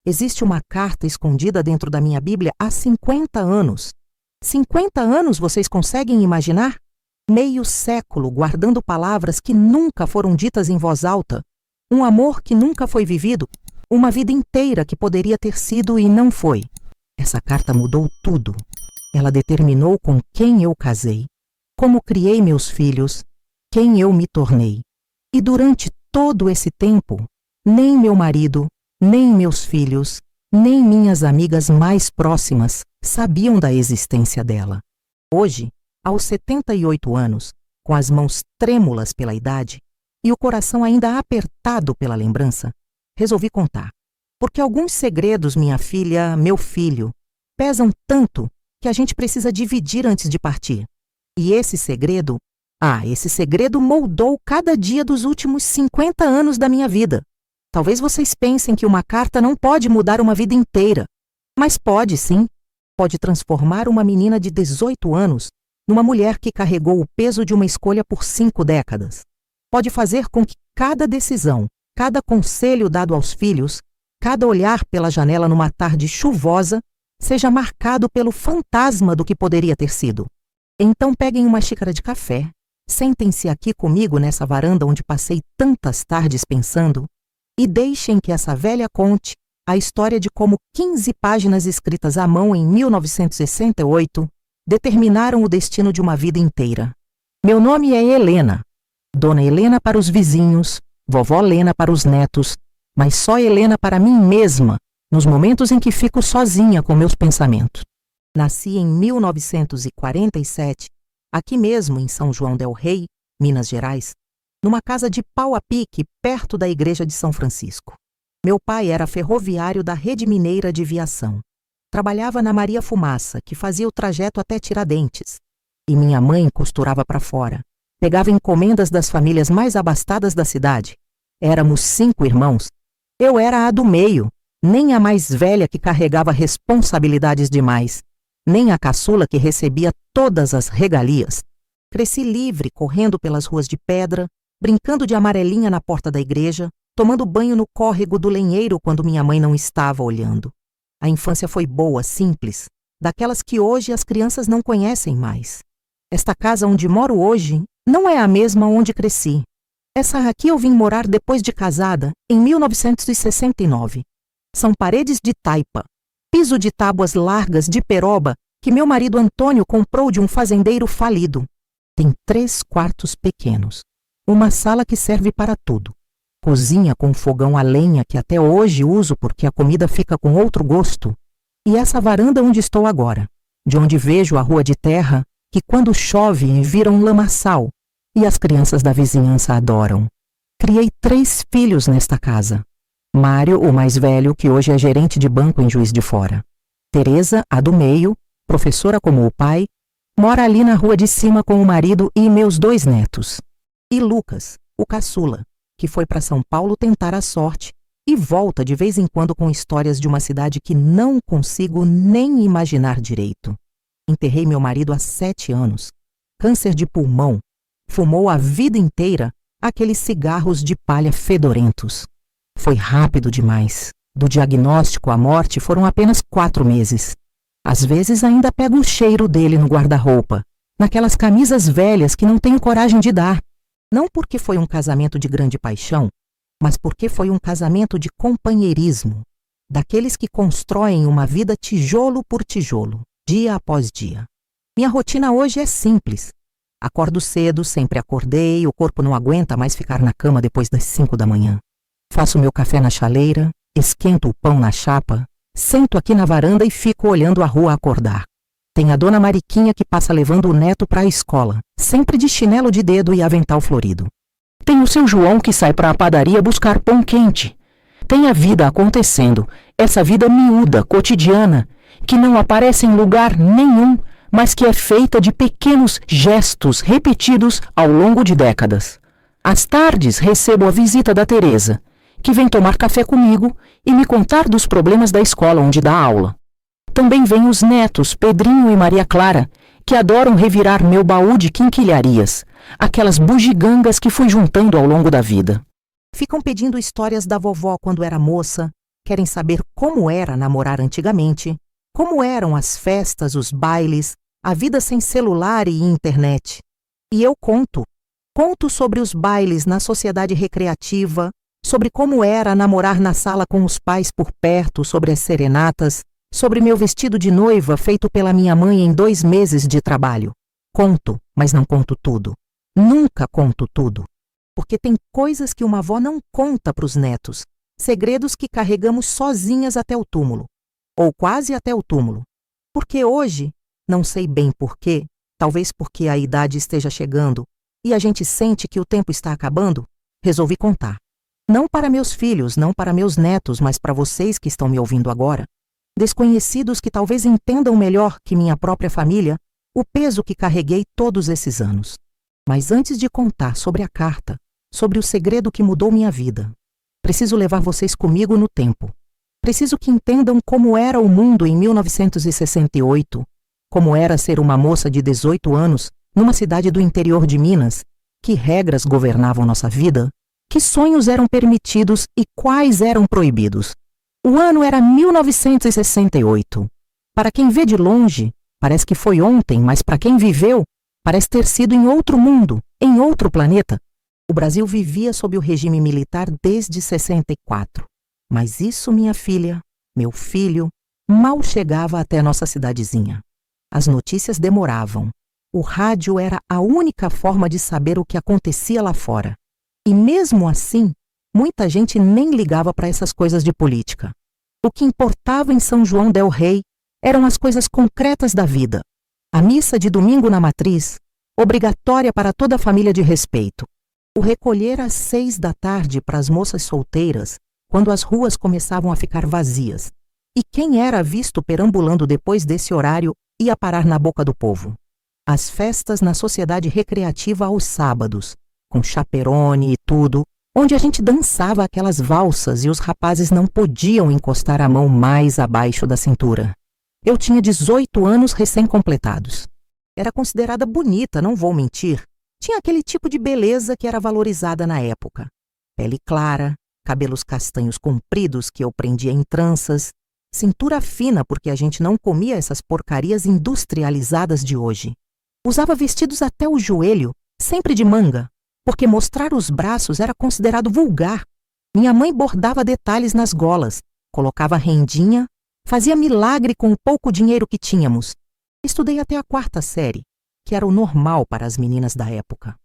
Existe uma carta escondida dentro da minha Bíblia há 50 anos. 50 anos, vocês conseguem imaginar? Meio século guardando palavras que nunca foram ditas em voz alta. Um amor que nunca foi vivido. Uma vida inteira que poderia ter sido e não foi. Essa carta mudou tudo. Ela determinou com quem eu casei, como criei meus filhos, quem eu me tornei. E durante todo esse tempo, nem meu marido, nem meus filhos, nem minhas amigas mais próximas sabiam da existência dela. Hoje, aos 78 anos, com as mãos trêmulas pela idade e o coração ainda apertado pela lembrança, resolvi contar. Porque alguns segredos, minha filha, meu filho, pesam tanto que a gente precisa dividir antes de partir. E esse segredo moldou cada dia dos últimos 50 anos da minha vida. Talvez vocês pensem que uma carta não pode mudar uma vida inteira. Mas pode sim. Pode transformar uma menina de 18 anos numa mulher que carregou o peso de uma escolha por 5 décadas. Pode fazer com que cada decisão, cada conselho dado aos filhos, cada olhar pela janela numa tarde chuvosa, seja marcado pelo fantasma do que poderia ter sido. Então peguem uma xícara de café, sentem-se aqui comigo nessa varanda onde passei tantas tardes pensando, e deixem que essa velha conte a história de como 15 páginas escritas à mão em 1968 determinaram o destino de uma vida inteira. Meu nome é Helena. Dona Helena para os vizinhos, vovó Lena para os netos, mas só Helena para mim mesma, nos momentos em que fico sozinha com meus pensamentos. Nasci em 1947, aqui mesmo em São João del Rei, Minas Gerais, numa casa de pau a pique perto da igreja de São Francisco. Meu pai era ferroviário da Rede Mineira de Viação. Trabalhava na Maria Fumaça, que fazia o trajeto até Tiradentes. E minha mãe costurava para fora. Pegava encomendas das famílias mais abastadas da cidade. Éramos 5 irmãos. Eu era a do meio, nem a mais velha que carregava responsabilidades demais, nem a caçula que recebia todas as regalias. Cresci livre, correndo pelas ruas de pedra, brincando de amarelinha na porta da igreja, tomando banho no córrego do lenheiro quando minha mãe não estava olhando. A infância foi boa, simples, daquelas que hoje as crianças não conhecem mais. Esta casa onde moro hoje não é a mesma onde cresci. Essa aqui eu vim morar depois de casada, em 1969. São paredes de taipa, piso de tábuas largas de peroba que meu marido Antônio comprou de um fazendeiro falido. Tem 3 quartos pequenos. Uma sala que serve para tudo. Cozinha com fogão a lenha que até hoje uso porque a comida fica com outro gosto. E essa varanda onde estou agora, de onde vejo a rua de terra, que quando chove vira um lamaçal, e as crianças da vizinhança adoram. Criei 3 filhos nesta casa. Mário, o mais velho, que hoje é gerente de banco em Juiz de Fora. Teresa, a do meio, professora como o pai, mora ali na rua de cima com o marido e meus 2 netos. E Lucas, o caçula, que foi para São Paulo tentar a sorte e volta de vez em quando com histórias de uma cidade que não consigo nem imaginar direito. Enterrei meu marido há 7 anos. Câncer de pulmão. Fumou a vida inteira aqueles cigarros de palha fedorentos. Foi rápido demais. Do diagnóstico à morte foram apenas 4 meses. Às vezes ainda pego o cheiro dele no guarda-roupa, naquelas camisas velhas que não tenho coragem de dar. Não porque foi um casamento de grande paixão, mas porque foi um casamento de companheirismo, daqueles que constroem uma vida tijolo por tijolo, dia após dia. Minha rotina hoje é simples. Acordo cedo, sempre acordei, o corpo não aguenta mais ficar na cama depois das 5 da manhã. Faço meu café na chaleira, esquento o pão na chapa, sento aqui na varanda e fico olhando a rua acordar. Tem a dona Mariquinha que passa levando o neto para a escola, sempre de chinelo de dedo e avental florido. Tem o seu João que sai para a padaria buscar pão quente. Tem a vida acontecendo, essa vida miúda, cotidiana, que não aparece em lugar nenhum, mas que é feita de pequenos gestos repetidos ao longo de décadas. Às tardes recebo a visita da Teresa, que vem tomar café comigo e me contar dos problemas da escola onde dá aula. Também vêm os netos, Pedrinho e Maria Clara, que adoram revirar meu baú de quinquilharias, aquelas bugigangas que fui juntando ao longo da vida. Ficam pedindo histórias da vovó quando era moça, Querem saber como era namorar antigamente, como eram as festas, os bailes, a vida sem celular e internet. E eu conto. Conto sobre os bailes na sociedade recreativa, sobre como era namorar na sala com os pais por perto, sobre as serenatas, sobre meu vestido de noiva feito pela minha mãe em 2 meses de trabalho. Conto, mas não conto tudo. Nunca conto tudo. Porque tem coisas que uma avó não conta para os netos, segredos que carregamos sozinhas até o túmulo, ou quase até o túmulo. Porque hoje, não sei bem porquê, talvez porque a idade esteja chegando e a gente sente que o tempo está acabando, resolvi contar. Não para meus filhos, não para meus netos, mas para vocês que estão me ouvindo agora. Desconhecidos que talvez entendam melhor que minha própria família o peso que carreguei todos esses anos. Mas antes de contar sobre a carta, sobre o segredo que mudou minha vida, preciso levar vocês comigo no tempo. Preciso que entendam como era o mundo em 1968, como era ser uma moça de 18 anos numa cidade do interior de Minas, que regras governavam nossa vida, que sonhos eram permitidos e quais eram proibidos. O ano era 1968. Para quem vê de longe, parece que foi ontem, mas para quem viveu, parece ter sido em outro mundo, em outro planeta. O Brasil vivia sob o regime militar desde 64. Mas isso, minha filha, meu filho, mal chegava até nossa cidadezinha. As notícias demoravam. O rádio era a única forma de saber o que acontecia lá fora. E mesmo assim, muita gente nem ligava para essas coisas de política. O que importava em São João del Rei eram as coisas concretas da vida. A missa de domingo na matriz, obrigatória para toda a família de respeito. O recolher às 6 da tarde para as moças solteiras, quando as ruas começavam a ficar vazias. E quem era visto perambulando depois desse horário ia parar na boca do povo. As festas na sociedade recreativa aos sábados, com chaperone e tudo, onde a gente dançava aquelas valsas e os rapazes não podiam encostar a mão mais abaixo da cintura. Eu tinha 18 anos recém-completados. Era considerada bonita, não vou mentir. Tinha aquele tipo de beleza que era valorizada na época. Pele clara, cabelos castanhos compridos que eu prendia em tranças, cintura fina porque a gente não comia essas porcarias industrializadas de hoje. Usava vestidos até o joelho, sempre de manga, porque mostrar os braços era considerado vulgar. Minha mãe bordava detalhes nas golas, colocava rendinha, fazia milagre com o pouco dinheiro que tínhamos. Estudei até a 4ª série, que era o normal para as meninas da época.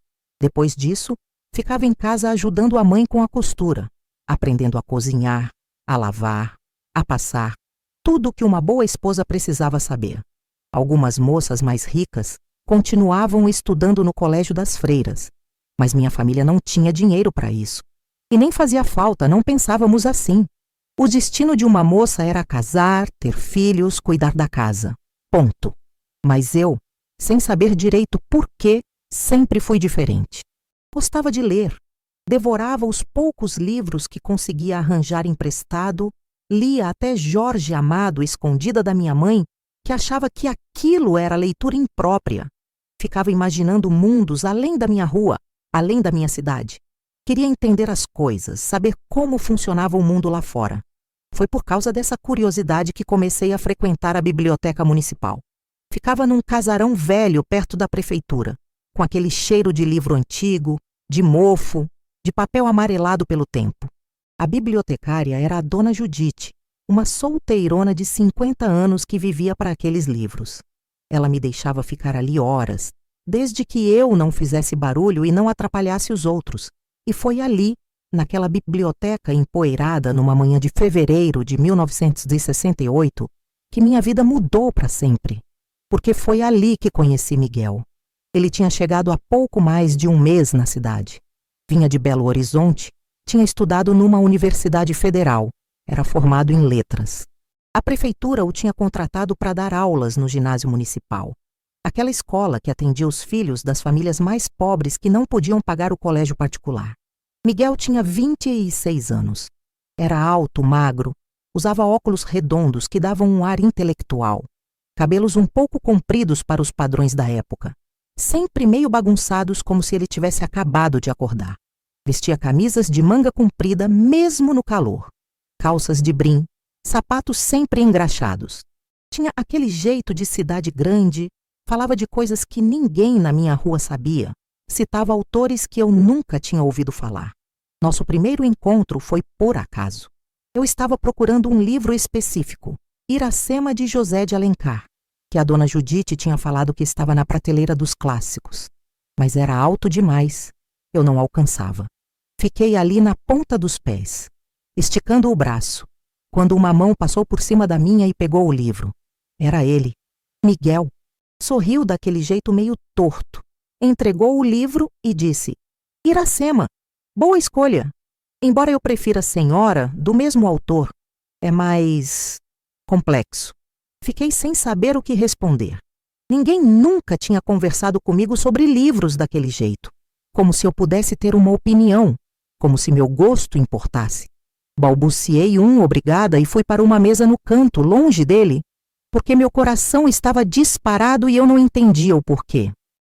Depois disso, ficava em casa ajudando a mãe com a costura, aprendendo a cozinhar, a lavar, a passar, tudo o que uma boa esposa precisava saber. Algumas moças mais ricas continuavam estudando no colégio das freiras, mas minha família não tinha dinheiro para isso. E nem fazia falta, não pensávamos assim. O destino de uma moça era casar, ter filhos, cuidar da casa. Ponto. Mas eu, sem saber direito por quê, sempre fui diferente. Gostava de ler, devorava os poucos livros que conseguia arranjar emprestado, lia até Jorge Amado escondida da minha mãe, que achava que aquilo era leitura imprópria. Ficava imaginando mundos além da minha rua, além da minha cidade. Queria entender as coisas, saber como funcionava o mundo lá fora. Foi por causa dessa curiosidade que comecei a frequentar a biblioteca municipal. Ficava num casarão velho perto da prefeitura, com aquele cheiro de livro antigo, de mofo, de papel amarelado pelo tempo. A bibliotecária era a dona Judite, uma solteirona de 50 anos que vivia para aqueles livros. Ela me deixava ficar ali horas, desde que eu não fizesse barulho e não atrapalhasse os outros. E foi ali, naquela biblioteca empoeirada numa manhã de fevereiro de 1968, que minha vida mudou para sempre. Porque foi ali que conheci Miguel. Ele tinha chegado há pouco mais de 1 mês na cidade. Vinha de Belo Horizonte, tinha estudado numa universidade federal, era formado em letras. A prefeitura o tinha contratado para dar aulas no ginásio municipal. Aquela escola que atendia os filhos das famílias mais pobres que não podiam pagar o colégio particular. Miguel tinha 26 anos. Era alto, magro, usava óculos redondos que davam um ar intelectual. Cabelos um pouco compridos para os padrões da época. Sempre meio bagunçados como se ele tivesse acabado de acordar. Vestia camisas de manga comprida mesmo no calor. calças de brim, sapatos sempre engraxados. Tinha aquele jeito de cidade grande, falava de coisas que ninguém na minha rua sabia, citava autores que eu nunca tinha ouvido falar. Nosso primeiro encontro foi por acaso. Eu estava procurando um livro específico, Iracema de José de Alencar, que a dona Judite tinha falado que estava na prateleira dos clássicos. Mas era alto demais. Eu não alcançava. Fiquei ali na ponta dos pés, esticando o braço, quando uma mão passou por cima da minha e pegou o livro. Era ele, Miguel. Sorriu daquele jeito meio torto, entregou o livro e disse: Iracema, boa escolha. Embora eu prefira Senhora, do mesmo autor, é mais complexo. Fiquei sem saber o que responder. Ninguém nunca tinha conversado comigo sobre livros daquele jeito, como se eu pudesse ter uma opinião, como se meu gosto importasse. Balbuciei obrigada e fui para uma mesa no canto, longe dele, porque meu coração estava disparado e eu não entendia o porquê.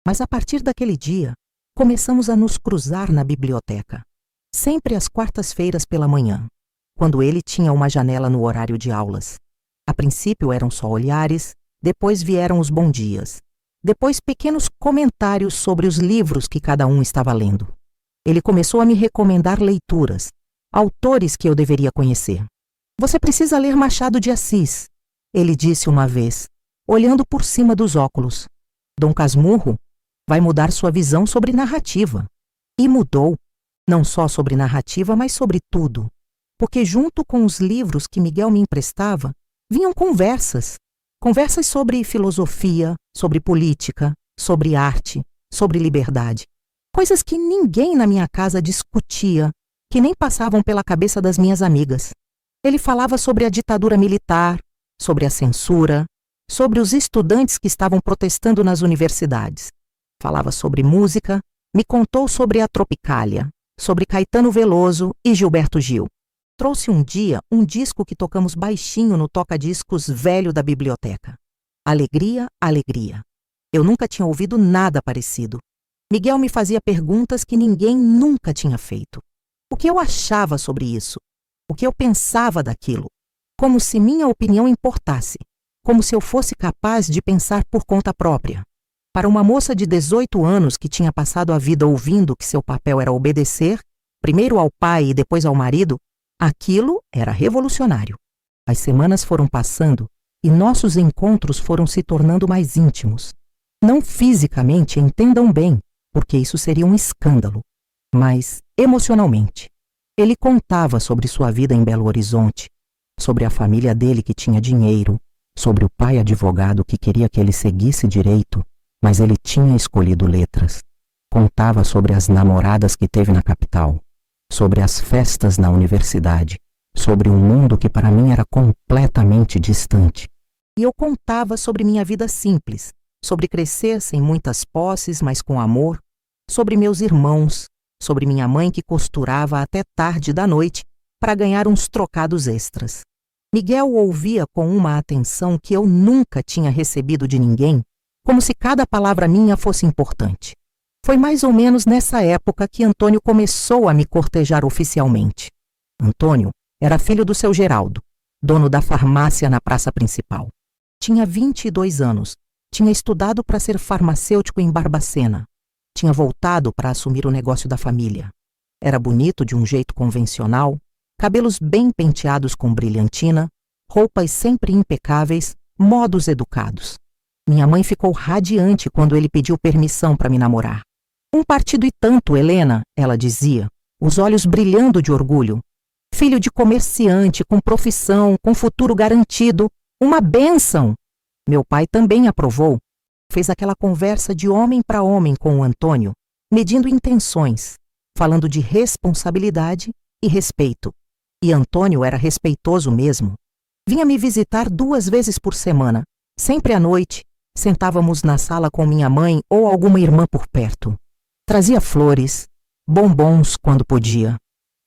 Mas a partir daquele dia, começamos a nos cruzar na biblioteca, sempre às quartas-feiras pela manhã, quando ele tinha uma janela no horário de aulas. A princípio eram só olhares, depois vieram os bom dias, depois pequenos comentários sobre os livros que cada um estava lendo. Ele começou a me recomendar leituras, autores que eu deveria conhecer. Você precisa ler Machado de Assis, ele disse uma vez, olhando por cima dos óculos. Dom Casmurro vai mudar sua visão sobre narrativa. E mudou, não só sobre narrativa, mas sobre tudo, porque junto com os livros que Miguel me emprestava, vinham conversas sobre filosofia, sobre política, sobre arte, sobre liberdade. Coisas que ninguém na minha casa discutia, que nem passavam pela cabeça das minhas amigas. Ele falava sobre a ditadura militar, sobre a censura, sobre os estudantes que estavam protestando nas universidades. Falava sobre música, me contou sobre a Tropicália, sobre Caetano Veloso e Gilberto Gil. Trouxe um dia um disco que tocamos baixinho no toca-discos velho da biblioteca. Alegria, alegria. Eu nunca tinha ouvido nada parecido. Miguel me fazia perguntas que ninguém nunca tinha feito. O que eu achava sobre isso? O que eu pensava daquilo? Como se minha opinião importasse, como se eu fosse capaz de pensar por conta própria. Para uma moça de 18 anos que tinha passado a vida ouvindo que seu papel era obedecer, primeiro ao pai e depois ao marido, aquilo era revolucionário. As semanas foram passando e nossos encontros foram se tornando mais íntimos. Não fisicamente, entendam bem, porque isso seria um escândalo, mas emocionalmente. Ele contava sobre sua vida em Belo Horizonte, sobre a família dele que tinha dinheiro, sobre o pai advogado que queria que ele seguisse direito, mas ele tinha escolhido letras. Contava sobre as namoradas que teve na capital, sobre as festas na universidade, sobre um mundo que para mim era completamente distante. E eu contava sobre minha vida simples, sobre crescer sem muitas posses, mas com amor, sobre meus irmãos, sobre minha mãe que costurava até tarde da noite para ganhar uns trocados extras. Miguel ouvia com uma atenção que eu nunca tinha recebido de ninguém, como se cada palavra minha fosse importante. Foi mais ou menos nessa época que Antônio começou a me cortejar oficialmente. Antônio era filho do seu Geraldo, dono da farmácia na praça principal. Tinha 22 anos, tinha estudado para ser farmacêutico em Barbacena. Tinha voltado para assumir o negócio da família. Era bonito de um jeito convencional, cabelos bem penteados com brilhantina, roupas sempre impecáveis, modos educados. Minha mãe ficou radiante quando ele pediu permissão para me namorar. Um partido e tanto, Helena, ela dizia, os olhos brilhando de orgulho. Filho de comerciante, com profissão, com futuro garantido, uma bênção. Meu pai também aprovou. Fez aquela conversa de homem para homem com o Antônio, medindo intenções, falando de responsabilidade e respeito. E Antônio era respeitoso mesmo. Vinha me visitar 2 vezes por semana, sempre à noite. Sentávamos na sala com minha mãe ou alguma irmã por perto. Trazia flores, bombons quando podia.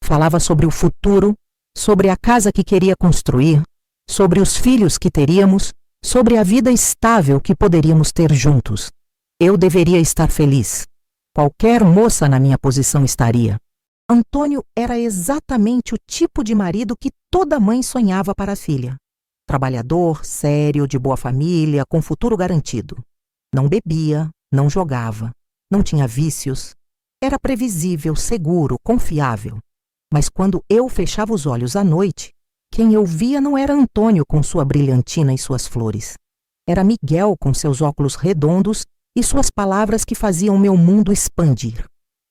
Falava sobre o futuro, sobre a casa que queria construir, sobre os filhos que teríamos, sobre a vida estável que poderíamos ter juntos. Eu deveria estar feliz. Qualquer moça na minha posição estaria. Antônio era exatamente o tipo de marido que toda mãe sonhava para a filha. Trabalhador, sério, de boa família, com futuro garantido. Não bebia, não jogava, não tinha vícios. Era previsível, seguro, confiável. Mas quando eu fechava os olhos à noite, quem eu via não era Antônio com sua brilhantina e suas flores. Era Miguel com seus óculos redondos e suas palavras que faziam meu mundo expandir.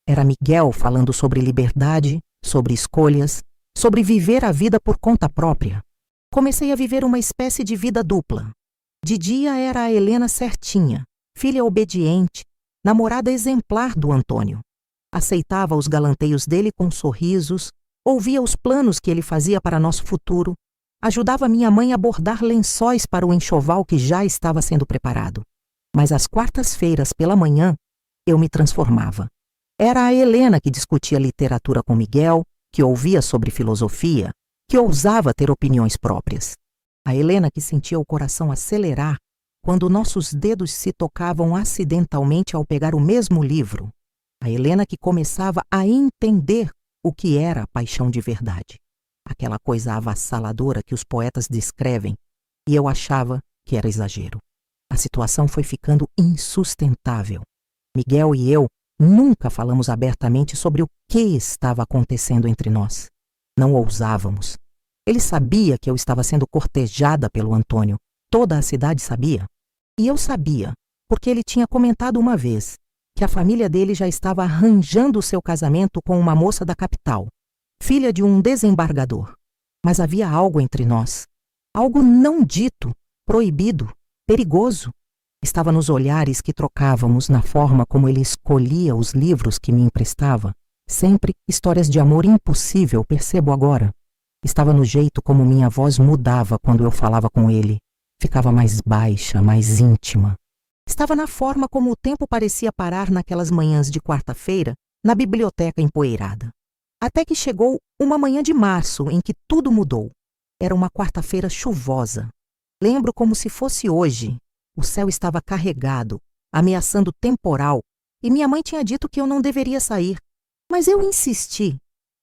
Era Miguel falando sobre liberdade, sobre escolhas, sobre viver a vida por conta própria. Comecei a viver uma espécie de vida dupla. De dia era a Helena certinha, filha obediente, namorada exemplar do Antônio. Aceitava os galanteios dele com sorrisos, ouvia os planos que ele fazia para nosso futuro, ajudava minha mãe a bordar lençóis para o enxoval que já estava sendo preparado. Mas às quartas-feiras pela manhã, eu me transformava. Era a Helena que discutia literatura com Miguel, que ouvia sobre filosofia, que ousava ter opiniões próprias. A Helena que sentia o coração acelerar quando nossos dedos se tocavam acidentalmente ao pegar o mesmo livro. A Helena que começava a entender o que era a paixão de verdade. Aquela coisa avassaladora que os poetas descrevem, e eu achava que era exagero. A situação foi ficando insustentável. Miguel e eu nunca falamos abertamente sobre o que estava acontecendo entre nós. Não ousávamos. Ele sabia que eu estava sendo cortejada pelo Antônio. Toda a cidade sabia. E eu sabia, porque ele tinha comentado uma vez que a família dele já estava arranjando o seu casamento com uma moça da capital, filha de um desembargador. Mas havia algo entre nós. Algo não dito, proibido, perigoso. Estava nos olhares que trocávamos, na forma como ele escolhia os livros que me emprestava. Sempre histórias de amor impossível, percebo agora. Estava no jeito como minha voz mudava quando eu falava com ele. Ficava mais baixa, mais íntima. Estava na forma como o tempo parecia parar naquelas manhãs de quarta-feira, na biblioteca empoeirada. Até que chegou uma manhã de março em que tudo mudou. Era uma quarta-feira chuvosa. Lembro como se fosse hoje. O céu estava carregado, ameaçando temporal, e minha mãe tinha dito que eu não deveria sair. Mas eu insisti.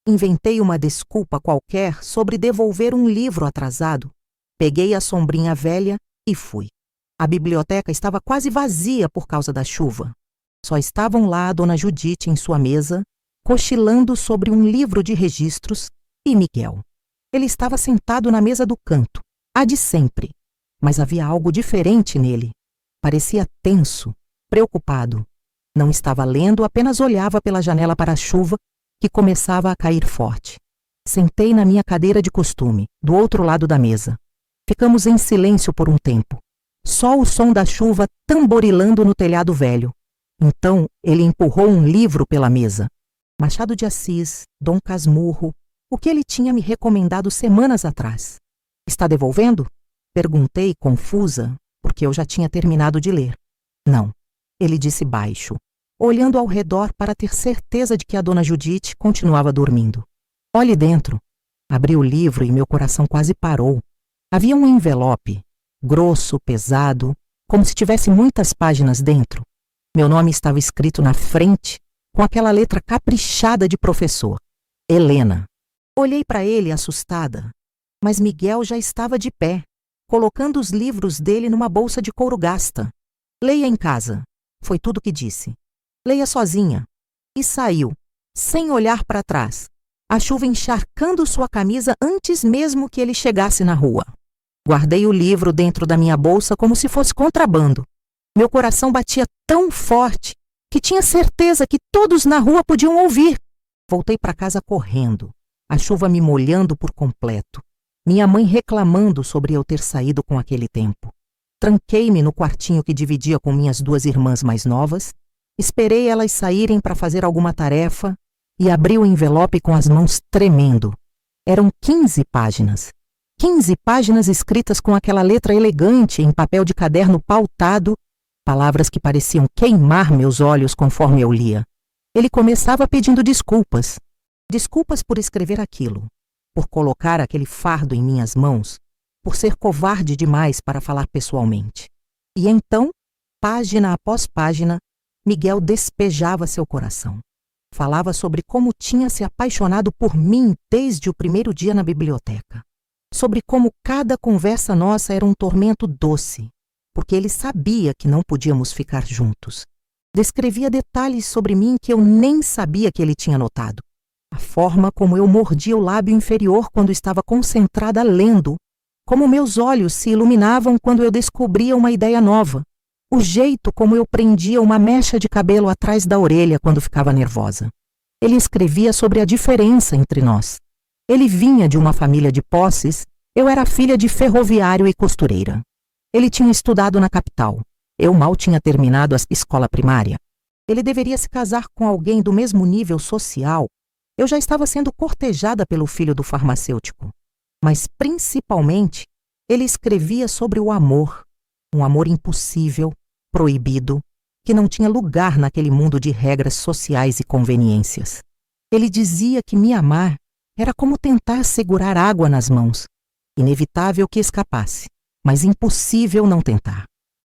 Inventei uma desculpa qualquer sobre devolver um livro atrasado. Peguei a sombrinha velha e fui. A biblioteca estava quase vazia por causa da chuva. Só estavam lá a dona Judite em sua mesa, cochilando sobre um livro de registros, e Miguel. Ele estava sentado na mesa do canto, a de sempre. Mas havia algo diferente nele. Parecia tenso, preocupado. Não estava lendo, apenas olhava pela janela para a chuva, que começava a cair forte. Sentei na minha cadeira de costume, do outro lado da mesa. Ficamos em silêncio por um tempo. Só o som da chuva tamborilando no telhado velho. Então ele empurrou um livro pela mesa. Machado de Assis, Dom Casmurro, o que ele tinha me recomendado semanas atrás. Está devolvendo? Perguntei, confusa, porque eu já tinha terminado de ler. Não, ele disse baixo, olhando ao redor para ter certeza de que a dona Judite continuava dormindo. Olhe dentro. Abri o livro e meu coração quase parou. Havia um envelope, grosso, pesado, como se tivesse muitas páginas dentro. Meu nome estava escrito na frente, com aquela letra caprichada de professor. Helena. Olhei para ele assustada, mas Miguel já estava de pé, colocando os livros dele numa bolsa de couro gasta. Leia em casa, foi tudo que disse. Leia sozinha. E saiu, sem olhar para trás, a chuva encharcando sua camisa antes mesmo que ele chegasse na rua. Guardei o livro dentro da minha bolsa como se fosse contrabando. Meu coração batia tão forte que tinha certeza que todos na rua podiam ouvir. Voltei para casa correndo, a chuva me molhando por completo. Minha mãe reclamando sobre eu ter saído com aquele tempo. Tranquei-me no quartinho que dividia com minhas duas irmãs mais novas, esperei elas saírem para fazer alguma tarefa e abri o envelope com as mãos tremendo. Eram 15 páginas. 15 páginas escritas com aquela letra elegante em papel de caderno pautado, palavras que pareciam queimar meus olhos conforme eu lia. Ele começava pedindo desculpas. Desculpas por escrever aquilo, por colocar aquele fardo em minhas mãos, por ser covarde demais para falar pessoalmente. E então, página após página, Miguel despejava seu coração. Falava sobre como tinha se apaixonado por mim desde o primeiro dia na biblioteca. sobre como cada conversa nossa era um tormento doce, porque ele sabia que não podíamos ficar juntos. Descrevia detalhes sobre mim que eu nem sabia que ele tinha notado. A forma como eu mordia o lábio inferior quando estava concentrada lendo, como meus olhos se iluminavam quando eu descobria uma ideia nova, o jeito como eu prendia uma mecha de cabelo atrás da orelha quando ficava nervosa. Ele escrevia sobre a diferença entre nós. Ele vinha de uma família de posses, eu era filha de ferroviário e costureira. Ele tinha estudado na capital, eu mal tinha terminado a escola primária. Ele deveria se casar com alguém do mesmo nível social. Eu já estava sendo cortejada pelo filho do farmacêutico. Mas, principalmente, ele escrevia sobre o amor, um amor impossível, proibido, que não tinha lugar naquele mundo de regras sociais e conveniências. Ele dizia que me amar era como tentar segurar água nas mãos, inevitável que escapasse, mas impossível não tentar.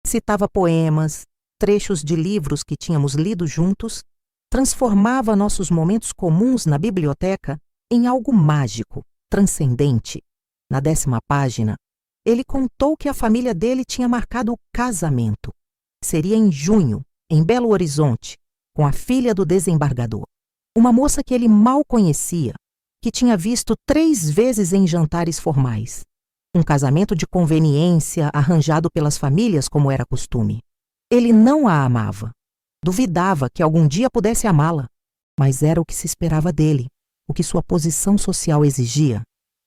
Citava poemas, trechos de livros que tínhamos lido juntos, transformava nossos momentos comuns na biblioteca em algo mágico, transcendente. Na 10ª página, ele contou que a família dele tinha marcado o casamento. Seria em junho, em Belo Horizonte, com a filha do desembargador. Uma moça que ele mal conhecia, que tinha visto 3 vezes em jantares formais. Um casamento de conveniência arranjado pelas famílias como era costume. Ele não a amava. Duvidava que algum dia pudesse amá-la, mas era o que se esperava dele, o que sua posição social exigia.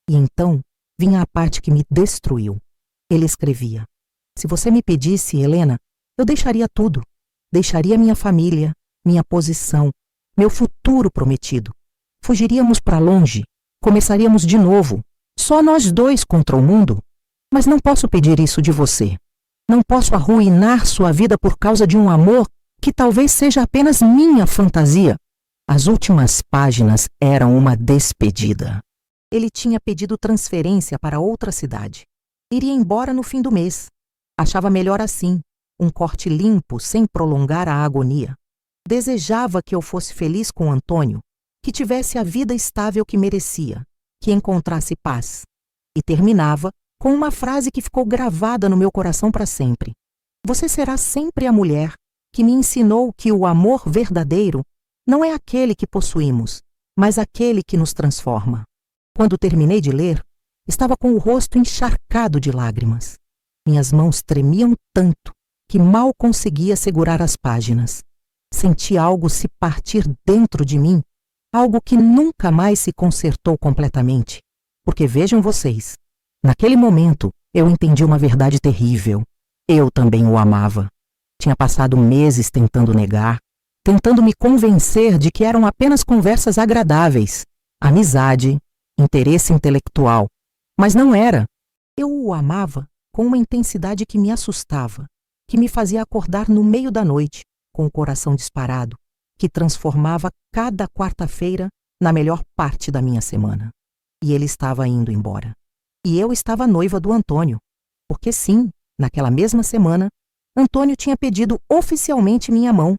E então vinha a parte que me destruiu. Ele escrevia: se você me pedisse, Helena, eu deixaria tudo. Deixaria minha família, minha posição, meu futuro prometido. Fugiríamos para longe, começaríamos de novo, só nós 2 contra o mundo. Mas não posso pedir isso de você. Não posso arruinar sua vida por causa de um amor que talvez seja apenas minha fantasia. As últimas páginas eram uma despedida. Ele tinha pedido transferência para outra cidade. Iria embora no fim do mês. Achava melhor assim, um corte limpo sem prolongar a agonia. Desejava que eu fosse feliz com Antônio, que tivesse a vida estável que merecia, que encontrasse paz. E terminava com uma frase que ficou gravada no meu coração para sempre. Você será sempre a mulher que me ensinou que o amor verdadeiro não é aquele que possuímos, mas aquele que nos transforma. Quando terminei de ler, estava com o rosto encharcado de lágrimas. Minhas mãos tremiam tanto que mal conseguia segurar as páginas. Senti algo se partir dentro de mim, algo que nunca mais se consertou completamente. Porque vejam vocês, naquele momento eu entendi uma verdade terrível. Eu também o amava. Tinha passado meses tentando negar, tentando me convencer de que eram apenas conversas agradáveis, amizade, interesse intelectual. Mas não era. Eu o amava com uma intensidade que me assustava, que me fazia acordar no meio da noite, com o coração disparado, que transformava cada quarta-feira na melhor parte da minha semana. E ele estava indo embora. E eu estava noiva do Antônio, porque sim, naquela mesma semana, Antônio tinha pedido oficialmente minha mão.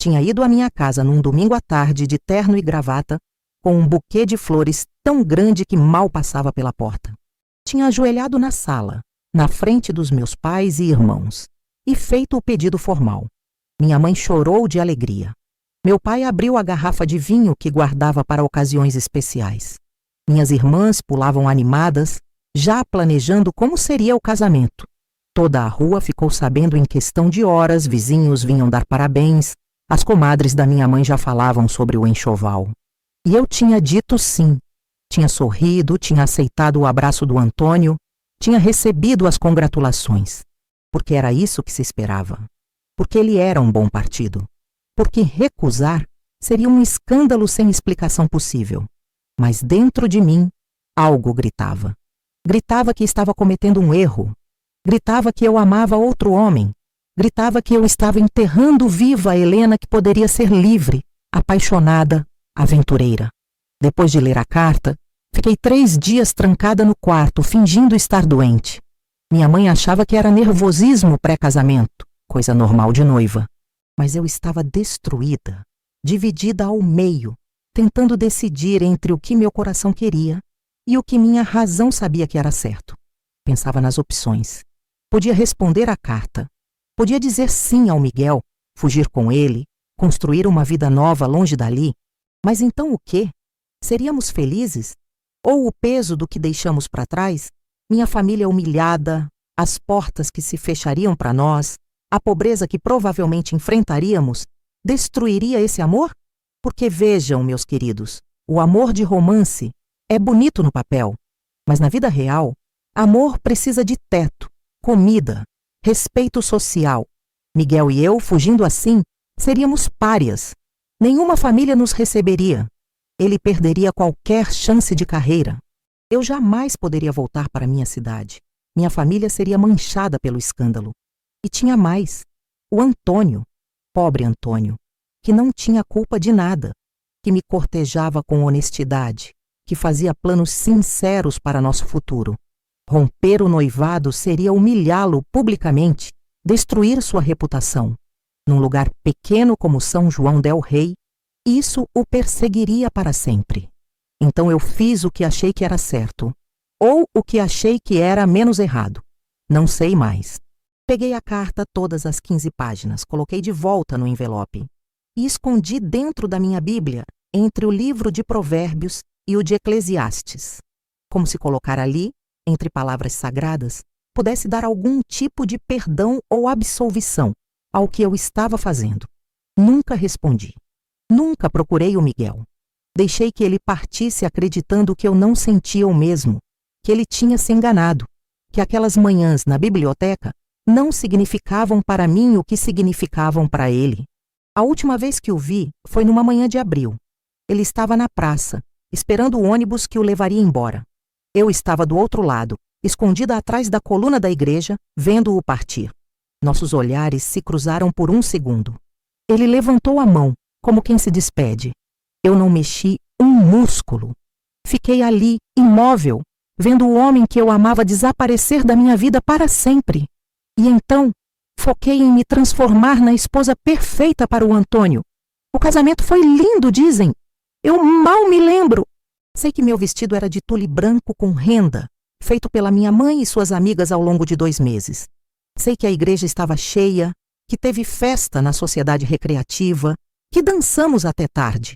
Tinha ido à minha casa num domingo à tarde de terno e gravata, com um buquê de flores tão grande que mal passava pela porta. Tinha ajoelhado na sala, na frente dos meus pais e irmãos, e feito o pedido formal. Minha mãe chorou de alegria. Meu pai abriu a garrafa de vinho que guardava para ocasiões especiais. Minhas irmãs pulavam animadas, já planejando como seria o casamento. Toda a rua ficou sabendo em questão de horas, vizinhos vinham dar parabéns, as comadres da minha mãe já falavam sobre o enxoval. E eu tinha dito sim. Tinha sorrido, tinha aceitado o abraço do Antônio, tinha recebido as congratulações. Porque era isso que se esperava. Porque ele era um bom partido. Porque recusar seria um escândalo sem explicação possível. Mas dentro de mim, algo gritava. Gritava que estava cometendo um erro. Gritava que eu amava outro homem. Gritava que eu estava enterrando viva a Helena que poderia ser livre, apaixonada, aventureira. Depois de ler a carta, fiquei 3 dias trancada no quarto, fingindo estar doente. Minha mãe achava que era nervosismo pré-casamento, coisa normal de noiva. Mas eu estava destruída, dividida ao meio, tentando decidir entre o que meu coração queria e o que minha razão sabia que era certo. Pensava nas opções. Podia responder à carta. Podia dizer sim ao Miguel, fugir com ele, construir uma vida nova longe dali. Mas então o quê? Seríamos felizes? Ou o peso do que deixamos para trás? Minha família humilhada, as portas que se fechariam para nós, a pobreza que provavelmente enfrentaríamos, destruiria esse amor? Porque vejam, meus queridos, o amor de romance é bonito no papel, mas na vida real, amor precisa de teto, comida, respeito social. Miguel e eu, fugindo assim, seríamos párias. Nenhuma família nos receberia. Ele perderia qualquer chance de carreira. Eu jamais poderia voltar para minha cidade. Minha família seria manchada pelo escândalo. E tinha mais. O Antônio, pobre Antônio, que não tinha culpa de nada, que me cortejava com honestidade, que fazia planos sinceros para nosso futuro. Romper o noivado seria humilhá-lo publicamente, destruir sua reputação. Num lugar pequeno como São João del Rei, isso o perseguiria para sempre. Então eu fiz o que achei que era certo, ou o que achei que era menos errado. Não sei mais. Peguei a carta todas as 15 páginas, coloquei de volta no envelope e escondi dentro da minha Bíblia, entre o livro de Provérbios e o de Eclesiastes, como se colocar ali, entre palavras sagradas, pudesse dar algum tipo de perdão ou absolvição ao que eu estava fazendo. Nunca respondi. Nunca procurei o Miguel. Deixei que ele partisse acreditando que eu não sentia o mesmo, que ele tinha se enganado, que aquelas manhãs na biblioteca não significavam para mim o que significavam para ele. A última vez que o vi foi numa manhã de abril. Ele estava na praça, esperando o ônibus que o levaria embora. Eu estava do outro lado, escondida atrás da coluna da igreja, vendo-o partir. Nossos olhares se cruzaram por um segundo. Ele levantou a mão, como quem se despede. Eu não mexi um músculo. Fiquei ali, imóvel, vendo o homem que eu amava desaparecer da minha vida para sempre. E então, foquei em me transformar na esposa perfeita para o Antônio. O casamento foi lindo, dizem. Eu mal me lembro. Sei que meu vestido era de tule branco com renda, feito pela minha mãe e suas amigas ao longo de 2 meses. Sei que a igreja estava cheia, que teve festa na sociedade recreativa, que dançamos até tarde.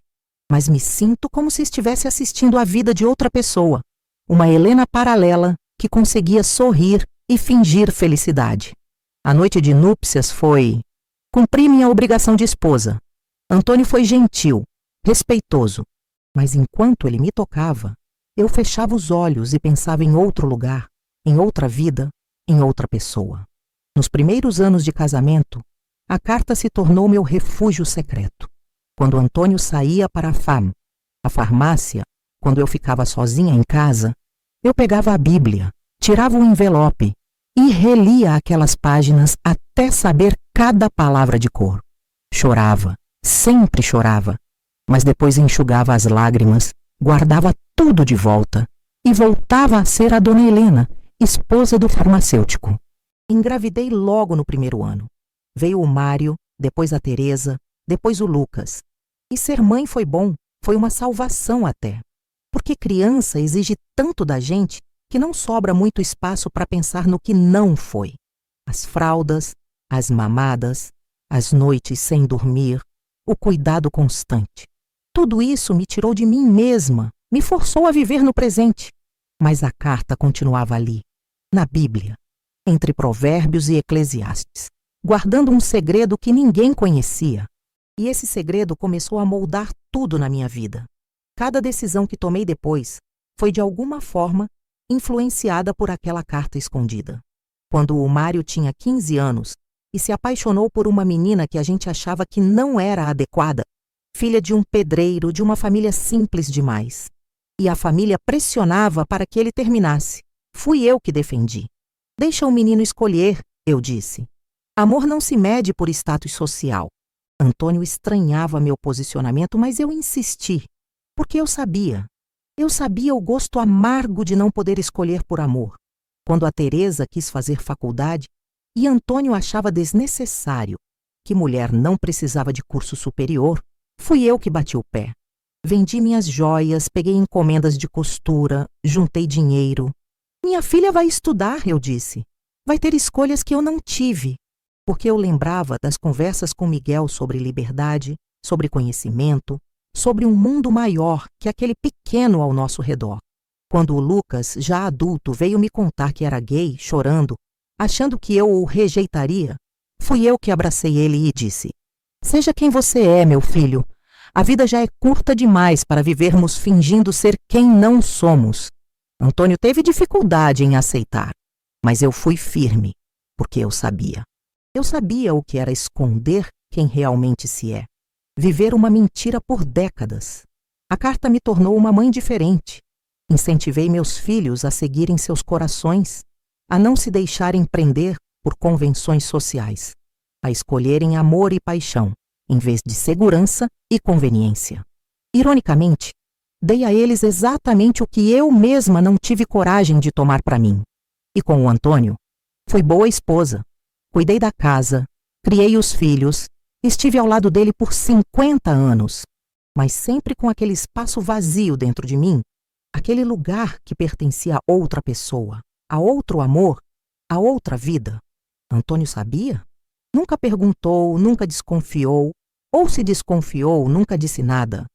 Mas me sinto como se estivesse assistindo à vida de outra pessoa, uma Helena paralela que conseguia sorrir e fingir felicidade. A noite de núpcias foi... Cumpri minha obrigação de esposa. Antônio foi gentil, respeitoso, mas enquanto ele me tocava, eu fechava os olhos e pensava em outro lugar, em outra vida, em outra pessoa. Nos primeiros anos de casamento, a carta se tornou meu refúgio secreto. Quando Antônio saía para a farmácia, quando eu ficava sozinha em casa, eu pegava a Bíblia, tirava o envelope e relia aquelas páginas até saber cada palavra de cor. Chorava, sempre chorava, mas depois enxugava as lágrimas, guardava tudo de volta e voltava a ser a dona Helena, esposa do farmacêutico. Engravidei logo no primeiro ano. Veio o Mário, depois a Teresa, depois o Lucas. E ser mãe foi bom, foi uma salvação até. Porque criança exige tanto da gente que não sobra muito espaço para pensar no que não foi. As fraldas, as mamadas, as noites sem dormir, o cuidado constante. Tudo isso me tirou de mim mesma, me forçou a viver no presente. Mas a carta continuava ali, na Bíblia, entre Provérbios e Eclesiastes, guardando um segredo que ninguém conhecia. E esse segredo começou a moldar tudo na minha vida. Cada decisão que tomei depois foi, de alguma forma, influenciada por aquela carta escondida. Quando o Mário tinha 15 anos e se apaixonou por uma menina que a gente achava que não era adequada, filha de um pedreiro de uma família simples demais. E a família pressionava para que ele terminasse. Fui eu que defendi. Deixa o menino escolher, eu disse. Amor não se mede por status social. Antônio estranhava meu posicionamento, mas eu insisti, porque eu sabia o gosto amargo de não poder escolher por amor. Quando a Teresa quis fazer faculdade e Antônio achava desnecessário, que mulher não precisava de curso superior, fui eu que bati o pé. Vendi minhas joias, peguei encomendas de costura, juntei dinheiro. Minha filha vai estudar, eu disse. Vai ter escolhas que eu não tive, porque eu lembrava das conversas com Miguel sobre liberdade, sobre conhecimento, sobre um mundo maior que aquele pequeno ao nosso redor. Quando o Lucas, já adulto, veio me contar que era gay, chorando, achando que eu o rejeitaria, fui eu que abracei ele e disse: seja quem você é, meu filho. A vida já é curta demais para vivermos fingindo ser quem não somos. Antônio teve dificuldade em aceitar, mas eu fui firme, porque eu sabia. Eu sabia o que era esconder quem realmente se é. Viver uma mentira por décadas. A carta me tornou uma mãe diferente. Incentivei meus filhos a seguirem seus corações, a não se deixarem prender por convenções sociais, a escolherem amor e paixão, em vez de segurança e conveniência. Ironicamente, dei a eles exatamente o que eu mesma não tive coragem de tomar para mim. E com o Antônio, fui boa esposa. Cuidei da casa, criei os filhos, estive ao lado dele por 50 anos, mas sempre com aquele espaço vazio dentro de mim, aquele lugar que pertencia a outra pessoa, a outro amor, a outra vida. Antônio sabia? Nunca perguntou, nunca desconfiou, ou se desconfiou, nunca disse nada.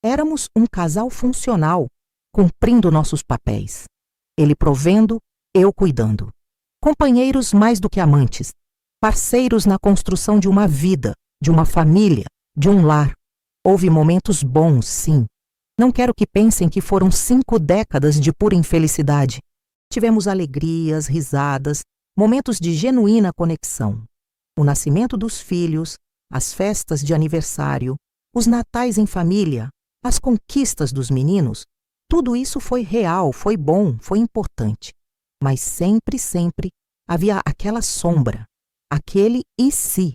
Éramos um casal funcional, cumprindo nossos papéis. Ele provendo, eu cuidando. Companheiros mais do que amantes, parceiros na construção de uma vida, de uma família, de um lar. Houve momentos bons, sim. Não quero que pensem que foram 5 décadas de pura infelicidade. Tivemos alegrias, risadas, momentos de genuína conexão. O nascimento dos filhos, as festas de aniversário, os natais em família, as conquistas dos meninos, tudo isso foi real, foi bom, foi importante. Mas sempre, sempre havia aquela sombra, aquele e se,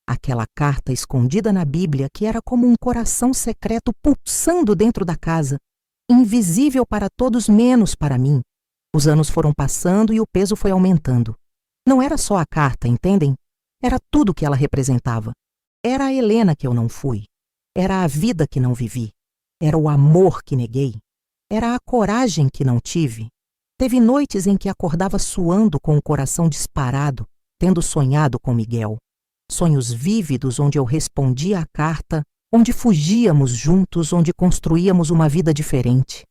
aquela carta escondida na Bíblia que era como um coração secreto pulsando dentro da casa, invisível para todos menos para mim. Os anos foram passando e o peso foi aumentando. Não era só a carta, entendem? Era tudo que ela representava. Era a Helena que eu não fui. Era a vida que não vivi. Era o amor que neguei. Era a coragem que não tive. Teve noites em que acordava suando com o coração disparado, tendo sonhado com Miguel. Sonhos vívidos onde eu respondia à carta, onde fugíamos juntos, onde construíamos uma vida diferente.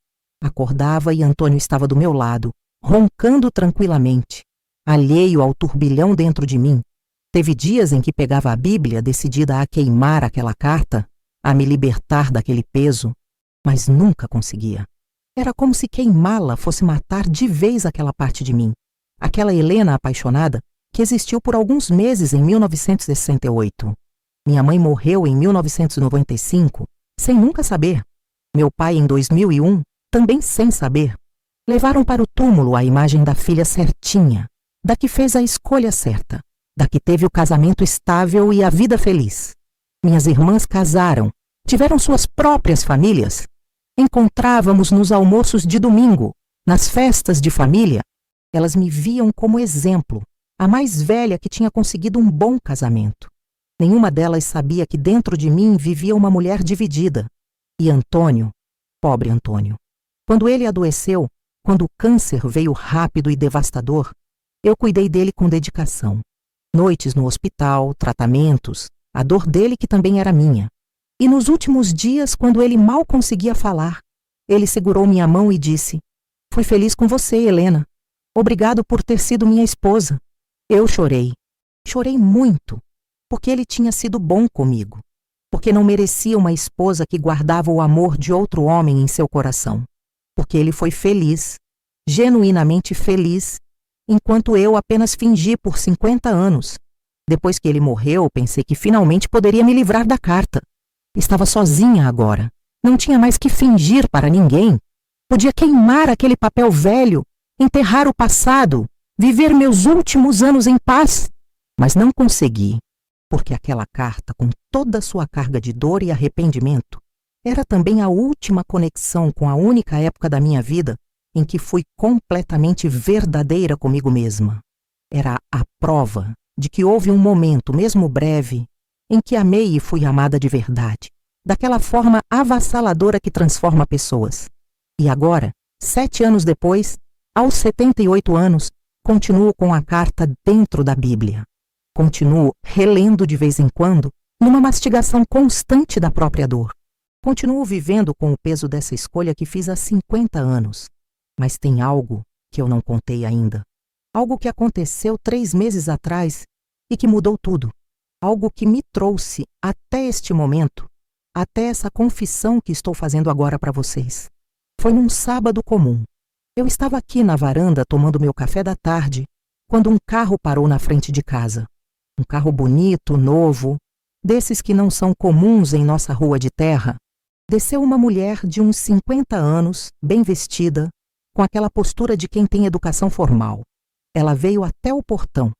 Acordava e Antônio estava do meu lado, roncando tranquilamente, alheio ao turbilhão dentro de mim. Teve dias em que pegava a Bíblia, decidida a queimar aquela carta, a me libertar daquele peso, mas nunca conseguia. Era como se queimá-la fosse matar de vez aquela parte de mim, aquela Helena apaixonada que existiu por alguns meses em 1968. Minha mãe morreu em 1995, sem nunca saber. Meu pai em 2001, também sem saber. Levaram para o túmulo a imagem da filha certinha, da que fez a escolha certa, da que teve o casamento estável e a vida feliz. Minhas irmãs casaram, tiveram suas próprias famílias. Encontrávamos nos almoços de domingo, nas festas de família. Elas me viam como exemplo, a mais velha que tinha conseguido um bom casamento. Nenhuma delas sabia que dentro de mim vivia uma mulher dividida. E Antônio, pobre Antônio, quando ele adoeceu, quando o câncer veio rápido e devastador, eu cuidei dele com dedicação. Noites no hospital, tratamentos, a dor dele que também era minha. E nos últimos dias, quando ele mal conseguia falar, ele segurou minha mão e disse: "Fui feliz com você, Helena. Obrigado por ter sido minha esposa." Eu chorei. Chorei muito, porque ele tinha sido bom comigo, porque não merecia uma esposa que guardava o amor de outro homem em seu coração, porque ele foi feliz, genuinamente feliz, enquanto eu apenas fingi por 50 anos. Depois que ele morreu, pensei que finalmente poderia me livrar da carta. Estava sozinha agora. Não tinha mais que fingir para ninguém. Podia queimar aquele papel velho, enterrar o passado, viver meus últimos anos em paz. Mas não consegui, porque aquela carta, com toda a sua carga de dor e arrependimento, era também a última conexão com a única época da minha vida em que fui completamente verdadeira comigo mesma. Era a prova de que houve um momento, mesmo breve, em que amei e fui amada de verdade. daquela forma avassaladora que transforma pessoas. E agora, 7 anos depois, aos 78 anos, continuo com a carta dentro da Bíblia. Continuo relendo de vez em quando, numa mastigação constante da própria dor. Continuo vivendo com o peso dessa escolha que fiz há 50 anos. Mas tem algo que eu não contei ainda. Algo que aconteceu 3 meses atrás e que mudou tudo. Algo que me trouxe até este momento, até essa confissão que estou fazendo agora para vocês. Foi num sábado comum. Eu estava aqui na varanda tomando meu café da tarde, quando um carro parou na frente de casa. Um carro bonito, novo, desses que não são comuns em nossa rua de terra. Desceu uma mulher de uns 50 anos, bem vestida, com aquela postura de quem tem educação formal. Ela veio até o portão,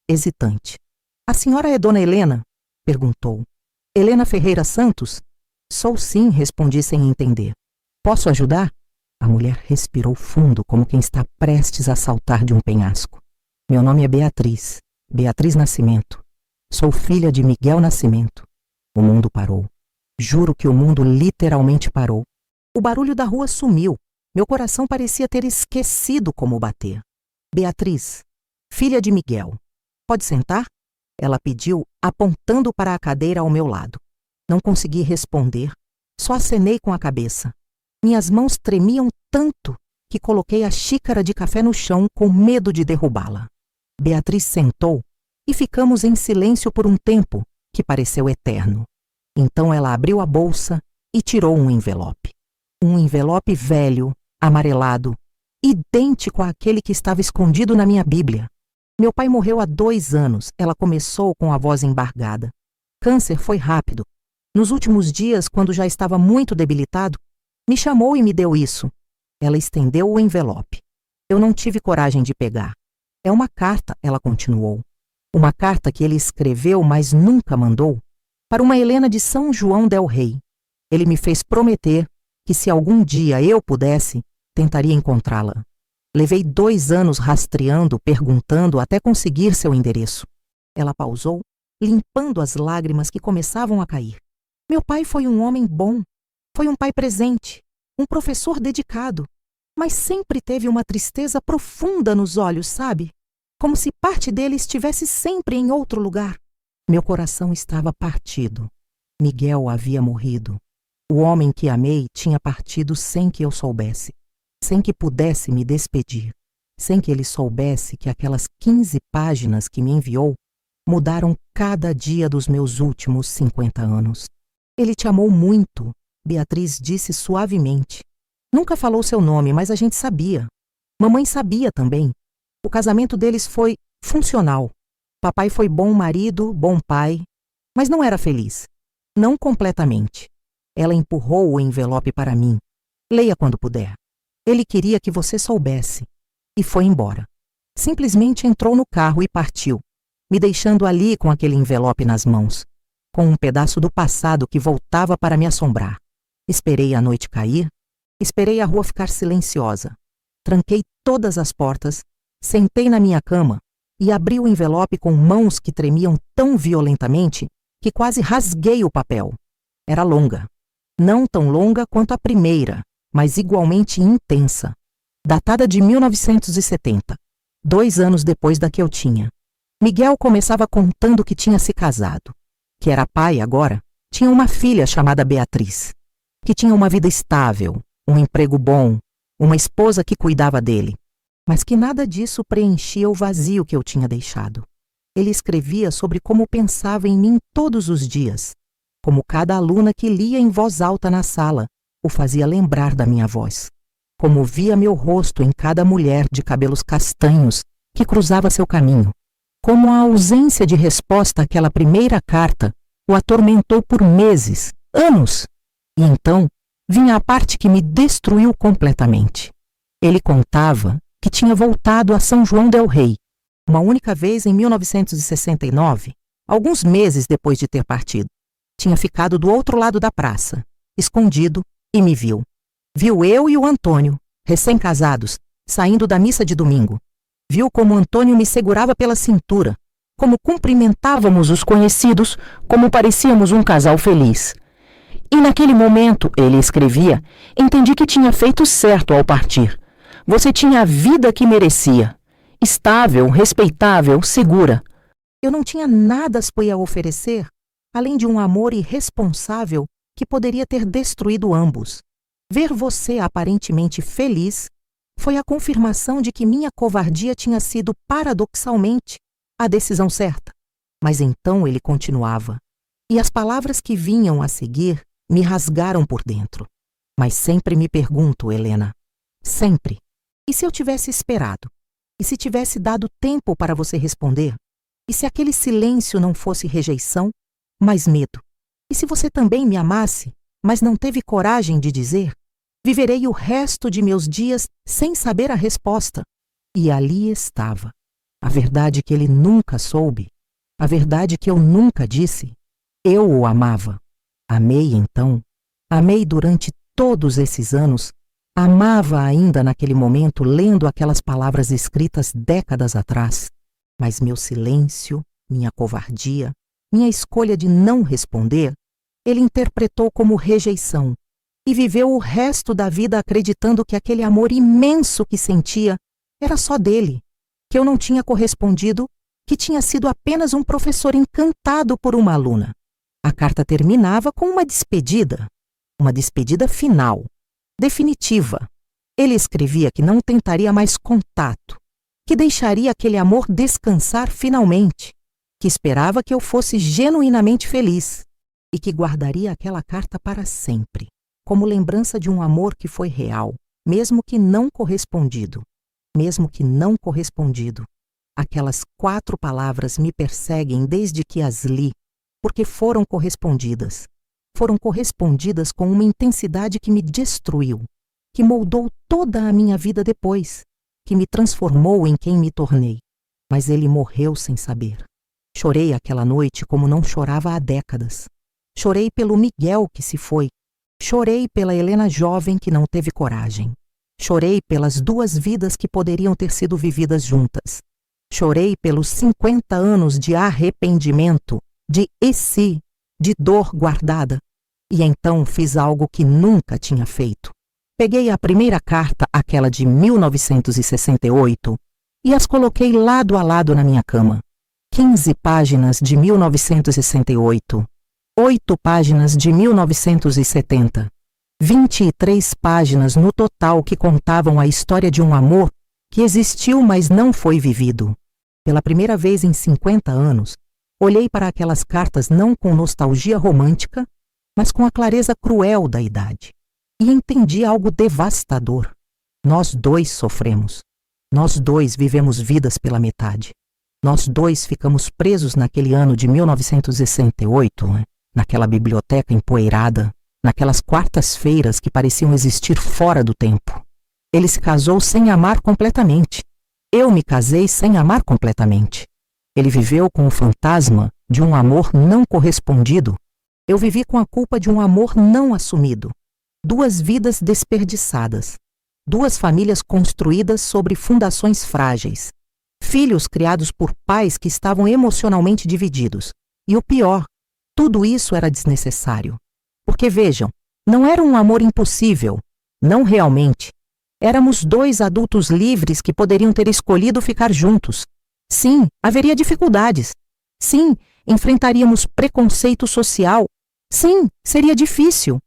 hesitante. "A senhora é Dona Helena?" perguntou. "Helena Ferreira Santos?" "Sou sim", respondi sem entender. "Posso ajudar?" A mulher respirou fundo, como quem está prestes a saltar de um penhasco. "Meu nome é Beatriz, Beatriz Nascimento. Sou filha de Miguel Nascimento." O mundo parou. Juro que o mundo literalmente parou. O barulho da rua sumiu. Meu coração parecia ter esquecido como bater. "Beatriz, filha de Miguel. Pode sentar?" Ela pediu, apontando para a cadeira ao meu lado. Não consegui responder, só acenei com a cabeça. Minhas mãos tremiam tanto que coloquei a xícara de café no chão com medo de derrubá-la. Beatriz sentou e ficamos em silêncio por um tempo que pareceu eterno. Então ela abriu a bolsa e tirou um envelope. Um envelope velho, amarelado, idêntico àquele que estava escondido na minha Bíblia. Meu pai morreu há 2 anos, ela começou com a voz embargada. Câncer foi rápido. Nos últimos dias, quando já estava muito debilitado, me chamou e me deu isso. Ela estendeu o envelope. Eu não tive coragem de pegar. "É uma carta", ela continuou. "Uma carta que ele escreveu, mas nunca mandou, para uma Helena de São João del Rei. Ele me fez prometer que se algum dia eu pudesse, tentaria encontrá-la. Levei 2 anos rastreando, perguntando, até conseguir seu endereço." Ela pausou, limpando as lágrimas que começavam a cair. "Meu pai foi um homem bom. Foi um pai presente, um professor dedicado, mas sempre teve uma tristeza profunda nos olhos, sabe? Como se parte dele estivesse sempre em outro lugar." Meu coração estava partido. Miguel havia morrido. O homem que amei tinha partido sem que eu soubesse, sem que pudesse me despedir, sem que ele soubesse que aquelas 15 páginas que me enviou mudaram cada dia dos meus últimos 50 anos. "Ele te amou muito", Beatriz disse suavemente. "Nunca falou seu nome, mas a gente sabia. Mamãe sabia também. O casamento deles foi funcional. Papai foi bom marido, bom pai, mas não era feliz. Não completamente." Ela empurrou o envelope para mim. "Leia quando puder. Ele queria que você soubesse." E foi embora. Simplesmente entrou no carro e partiu, me deixando ali com aquele envelope nas mãos, com um pedaço do passado que voltava para me assombrar. Esperei a noite cair, esperei a rua ficar silenciosa. Tranquei todas as portas, sentei na minha cama e abri o envelope com mãos que tremiam tão violentamente que quase rasguei o papel. Era longa. Não tão longa quanto a primeira, mas igualmente intensa. Datada de 1970, 2 anos depois da que eu tinha. Miguel começava contando que tinha se casado, que era pai agora, tinha uma filha chamada Beatriz, que tinha uma vida estável, um emprego bom, uma esposa que cuidava dele, mas que nada disso preenchia o vazio que eu tinha deixado. Ele escrevia sobre como pensava em mim todos os dias, como cada aluna que lia em voz alta na sala o fazia lembrar da minha voz, como via meu rosto em cada mulher de cabelos castanhos que cruzava seu caminho, como a ausência de resposta àquela primeira carta o atormentou por meses, anos. E então vinha a parte que me destruiu completamente. Ele contava que tinha voltado a São João del Rei, uma única vez em 1969, alguns meses depois de ter partido. Tinha ficado do outro lado da praça, escondido, e me viu. Viu eu e o Antônio, recém-casados, saindo da missa de domingo. Viu como Antônio me segurava pela cintura, como cumprimentávamos os conhecidos, como parecíamos um casal feliz. E naquele momento, ele escrevia, entendi que tinha feito certo ao partir. Você tinha a vida que merecia. Estável, respeitável, segura. Eu não tinha nada a oferecer, além de um amor irresponsável que poderia ter destruído ambos. Ver você aparentemente feliz foi a confirmação de que minha covardia tinha sido, paradoxalmente, a decisão certa. Mas então ele continuava, e as palavras que vinham a seguir me rasgaram por dentro. Mas sempre me pergunto, Helena, sempre, e se eu tivesse esperado? E se tivesse dado tempo para você responder? E se aquele silêncio não fosse rejeição, mas medo? E se você também me amasse, mas não teve coragem de dizer? Viverei o resto de meus dias sem saber a resposta. E ali estava. A verdade que ele nunca soube. A verdade que eu nunca disse. Eu o amava. Amei então. Amei durante todos esses anos. Amava ainda naquele momento, lendo aquelas palavras escritas décadas atrás. Mas meu silêncio, minha covardia, minha escolha de não responder, ele interpretou como rejeição e viveu o resto da vida acreditando que aquele amor imenso que sentia era só dele, que eu não tinha correspondido, que tinha sido apenas um professor encantado por uma aluna. A carta terminava com uma despedida final, definitiva. Ele escrevia que não tentaria mais contato, que deixaria aquele amor descansar finalmente, que esperava que eu fosse genuinamente feliz e que guardaria aquela carta para sempre, como lembrança de um amor que foi real, mesmo que não correspondido. Mesmo que não correspondido. Aquelas 4 palavras me perseguem desde que as li, porque foram correspondidas. Foram correspondidas com uma intensidade que me destruiu, que moldou toda a minha vida depois, que me transformou em quem me tornei. Mas ele morreu sem saber. Chorei aquela noite como não chorava há décadas. Chorei pelo Miguel que se foi. Chorei pela Helena jovem que não teve coragem. Chorei pelas 2 vidas que poderiam ter sido vividas juntas. Chorei pelos 50 anos de arrependimento, de e se, de dor guardada. E então fiz algo que nunca tinha feito. Peguei a primeira carta, aquela de 1968, e as coloquei lado a lado na minha cama. 15 páginas de 1968, 8 páginas de 1970, 23 páginas no total que contavam a história de um amor que existiu, mas não foi vivido. Pela primeira vez em 50 anos, olhei para aquelas cartas não com nostalgia romântica, mas com a clareza cruel da idade. E entendi algo devastador. Nós 2 sofremos. Nós 2 vivemos vidas pela metade. Nós 2 ficamos presos naquele ano de 1968, naquela biblioteca empoeirada, naquelas quartas-feiras que pareciam existir fora do tempo. Ele se casou sem amar completamente. Eu me casei sem amar completamente. Ele viveu com o fantasma de um amor não correspondido. Eu vivi com a culpa de um amor não assumido. 2 vidas desperdiçadas. 2 famílias construídas sobre fundações frágeis. Filhos criados por pais que estavam emocionalmente divididos. E o pior, tudo isso era desnecessário. Porque vejam, não era um amor impossível. Não realmente. Éramos 2 adultos livres que poderiam ter escolhido ficar juntos. Sim, haveria dificuldades. Sim, enfrentaríamos preconceito social. Sim, seria difícil.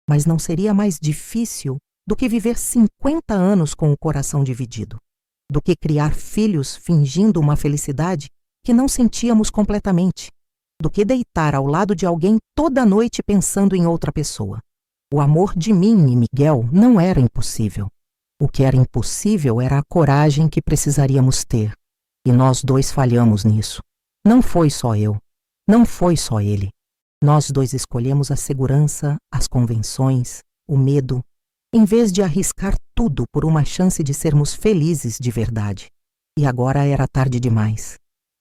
Mas não seria mais difícil do que viver 50 anos com o coração dividido. Do que criar filhos fingindo uma felicidade que não sentíamos completamente. Do que deitar ao lado de alguém toda noite pensando em outra pessoa. O amor de mim e Miguel não era impossível. O que era impossível era a coragem que precisaríamos ter. E nós 2 falhamos nisso. Não foi só eu. Não foi só ele. Nós 2 escolhemos a segurança, as convenções, o medo, em vez de arriscar tudo por uma chance de sermos felizes de verdade. E agora era tarde demais.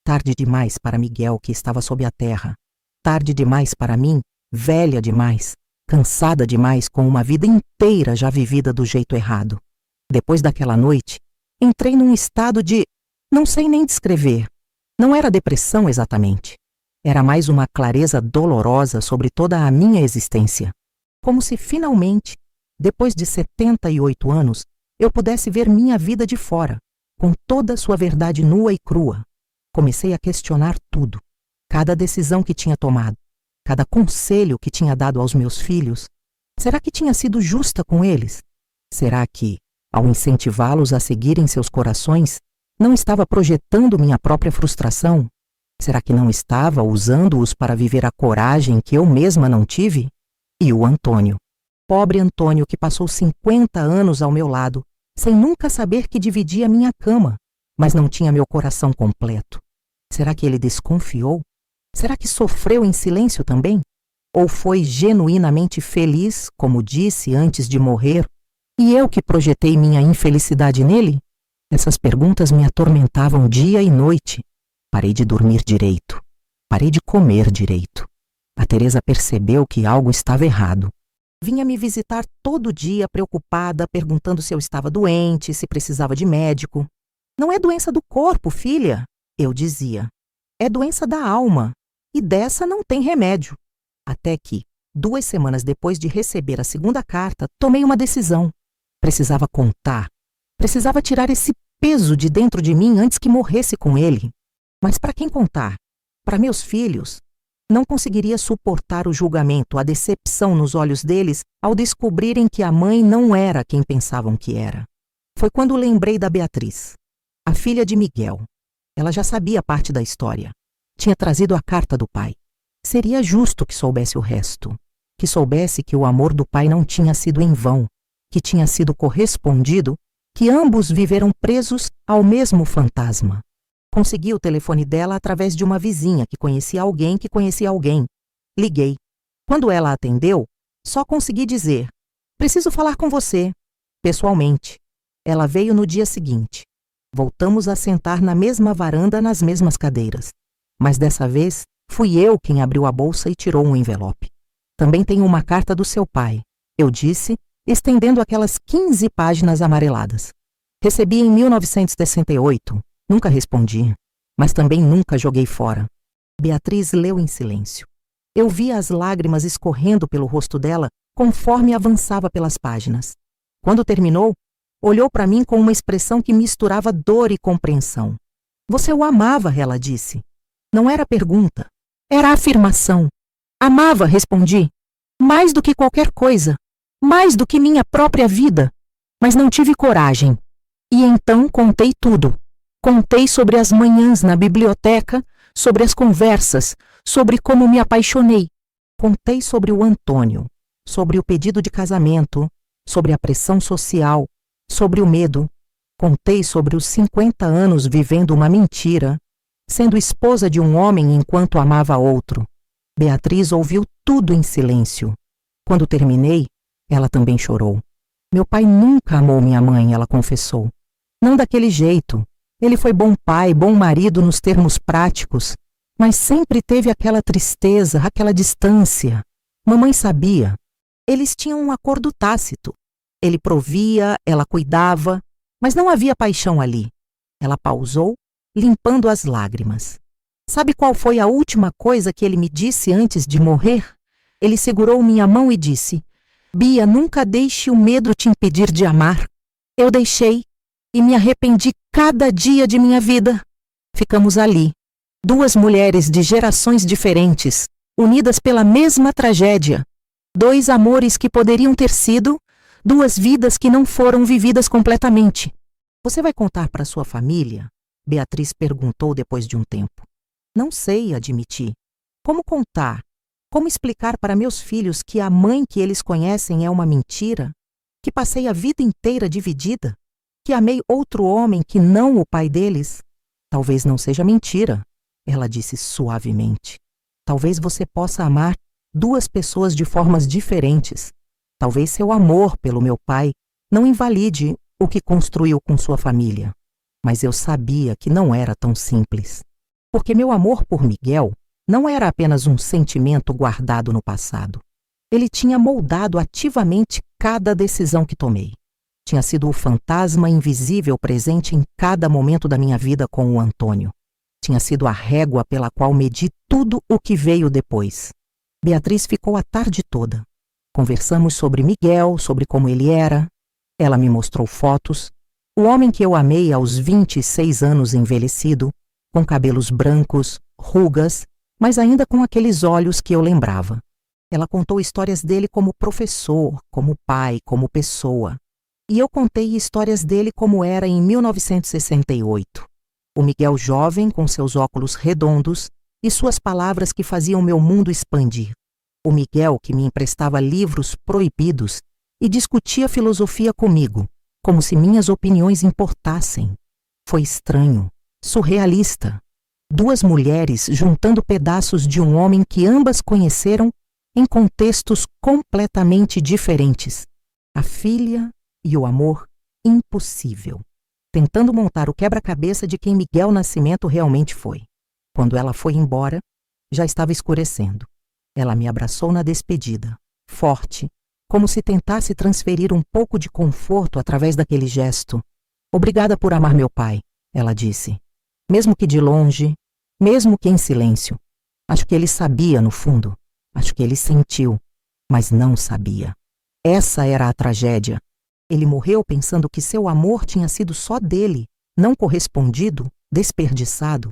Tarde demais para Miguel, que estava sob a terra. Tarde demais para mim, velha demais, cansada demais com uma vida inteira já vivida do jeito errado. Depois daquela noite, entrei num estado de... não sei nem descrever. Não era depressão exatamente. Era mais uma clareza dolorosa sobre toda a minha existência. Como se finalmente, depois de 78 anos, eu pudesse ver minha vida de fora, com toda a sua verdade nua e crua. Comecei a questionar tudo, cada decisão que tinha tomado, cada conselho que tinha dado aos meus filhos. Será que tinha sido justa com eles? Será que, ao incentivá-los a seguirem seus corações, não estava projetando minha própria frustração? Será que não estava usando-os para viver a coragem que eu mesma não tive? E o Antônio, pobre Antônio que passou 50 anos ao meu lado, sem nunca saber que dividia minha cama, mas não tinha meu coração completo. Será que ele desconfiou? Será que sofreu em silêncio também? Ou foi genuinamente feliz, como disse antes de morrer, e eu que projetei minha infelicidade nele? Essas perguntas me atormentavam dia e noite. Parei de dormir direito. Parei de comer direito. A Teresa percebeu que algo estava errado. Vinha me visitar todo dia preocupada, perguntando se eu estava doente, se precisava de médico. Não é doença do corpo, filha, eu dizia. É doença da alma, e dessa não tem remédio. Até que, 2 semanas depois de receber a segunda carta, tomei uma decisão. Precisava contar. Precisava tirar esse peso de dentro de mim antes que morresse com ele. Mas para quem contar? Para meus filhos? Não conseguiria suportar o julgamento, a decepção nos olhos deles ao descobrirem que a mãe não era quem pensavam que era. Foi quando lembrei da Beatriz, a filha de Miguel. Ela já sabia parte da história. Tinha trazido a carta do pai. Seria justo que soubesse o resto. Que soubesse que o amor do pai não tinha sido em vão, que tinha sido correspondido, que ambos viveram presos ao mesmo fantasma. Consegui o telefone dela através de uma vizinha que conhecia alguém que conhecia alguém. Liguei. Quando ela atendeu, só consegui dizer: "Preciso falar com você", pessoalmente. Ela veio no dia seguinte. Voltamos a sentar na mesma varanda, nas mesmas cadeiras. Mas dessa vez, fui eu quem abriu a bolsa e tirou um envelope. "Também tenho uma carta do seu pai", eu disse, estendendo aquelas 15 páginas amareladas. "Recebi em 1968. Nunca respondi, mas também nunca joguei fora." Beatriz leu em silêncio. Eu via as lágrimas escorrendo pelo rosto dela conforme avançava pelas páginas. Quando terminou, olhou para mim com uma expressão que misturava dor e compreensão. "Você o amava", ela disse. Não era pergunta, era afirmação. "Amava", respondi. "Mais do que qualquer coisa. Mais do que minha própria vida. Mas não tive coragem. E então contei tudo. Contei sobre as manhãs na biblioteca, sobre as conversas, sobre como me apaixonei. Contei sobre o Antônio, sobre o pedido de casamento, sobre a pressão social, sobre o medo. Contei sobre os 50 anos vivendo uma mentira, sendo esposa de um homem enquanto amava outro. Beatriz ouviu tudo em silêncio. Quando terminei, ela também chorou. "Meu pai nunca amou minha mãe", ela confessou. "Não daquele jeito. Ele foi bom pai, bom marido nos termos práticos, mas sempre teve aquela tristeza, aquela distância. Mamãe sabia. Eles tinham um acordo tácito. Ele provia, ela cuidava, mas não havia paixão ali." Ela pausou, limpando as lágrimas. "Sabe qual foi a última coisa que ele me disse antes de morrer?" Ele segurou minha mão e disse: "Bia, nunca deixe o medo te impedir de amar." Eu deixei e me arrependi cada dia de minha vida. Ficamos ali, 2 mulheres de gerações diferentes, unidas pela mesma tragédia. 2 amores que poderiam ter sido, 2 vidas que não foram vividas completamente. "Você vai contar para sua família?" Beatriz perguntou depois de um tempo. "Não sei", admiti. "Como contar? Como explicar para meus filhos que a mãe que eles conhecem é uma mentira? Que passei a vida inteira dividida? Que amei outro homem que não o pai deles?" "Talvez não seja mentira", ela disse suavemente. "Talvez você possa amar 2 pessoas de formas diferentes. Talvez seu amor pelo meu pai não invalide o que construiu com sua família. Mas eu sabia que não era tão simples. Porque meu amor por Miguel não era apenas um sentimento guardado no passado. Ele tinha moldado ativamente cada decisão que tomei. Tinha sido o fantasma invisível presente em cada momento da minha vida com o Antônio. Tinha sido a régua pela qual medi tudo o que veio depois. Beatriz ficou a tarde toda. Conversamos sobre Miguel, sobre como ele era. Ela me mostrou fotos. O homem que eu amei aos 26 anos envelhecido, com cabelos brancos, rugas, mas ainda com aqueles olhos que eu lembrava. Ela contou histórias dele como professor, como pai, como pessoa. E eu contei histórias dele como era em 1968. O Miguel jovem, com seus óculos redondos e suas palavras que faziam meu mundo expandir. O Miguel que me emprestava livros proibidos e discutia filosofia comigo, como se minhas opiniões importassem. Foi estranho, surrealista. Duas mulheres juntando pedaços de um homem que ambas conheceram em contextos completamente diferentes. A filha e o amor impossível. Tentando montar o quebra-cabeça de quem Miguel Nascimento realmente foi. Quando ela foi embora, já estava escurecendo. Ela me abraçou na despedida, forte, como se tentasse transferir um pouco de conforto através daquele gesto. Obrigada por amar meu pai, ela disse. Mesmo que de longe, mesmo que em silêncio. Acho que ele sabia no fundo. Acho que ele sentiu, mas não sabia. Essa era a tragédia. Ele morreu pensando que seu amor tinha sido só dele, não correspondido, desperdiçado.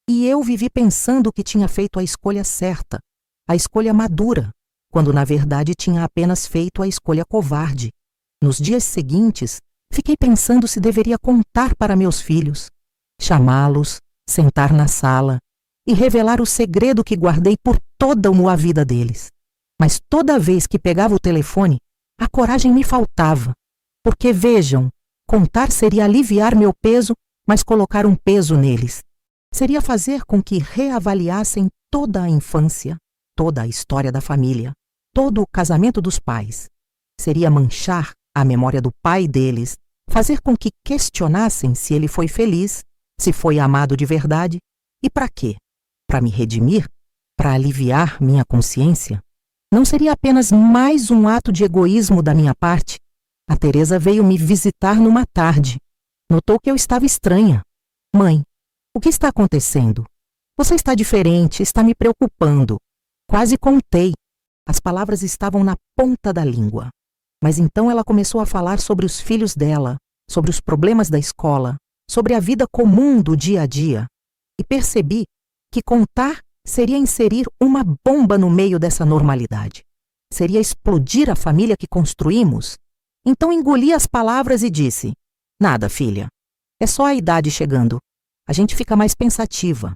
E eu vivi pensando que tinha feito a escolha certa, a escolha madura, quando na verdade tinha apenas feito a escolha covarde. Nos dias seguintes, fiquei pensando se deveria contar para meus filhos, chamá-los, sentar na sala e revelar o segredo que guardei por toda a vida deles. Mas toda vez que pegava o telefone, a coragem me faltava. Porque, vejam, contar seria aliviar meu peso, mas colocar um peso neles. Seria fazer com que reavaliassem toda a infância, toda a história da família, todo o casamento dos pais. Seria manchar a memória do pai deles, fazer com que questionassem se ele foi feliz, se foi amado de verdade, e para quê? Para me redimir? Para aliviar minha consciência? Não seria apenas mais um ato de egoísmo da minha parte? A Teresa veio me visitar numa tarde. Notou que eu estava estranha. Mãe, o que está acontecendo? Você está diferente, está me preocupando. Quase contei. As palavras estavam na ponta da língua. Mas então ela começou a falar sobre os filhos dela, sobre os problemas da escola, sobre a vida comum do dia a dia. E percebi que contar seria inserir uma bomba no meio dessa normalidade. Seria explodir a família que construímos. Então engoli as palavras e disse: nada, filha. É só a idade chegando. A gente fica mais pensativa.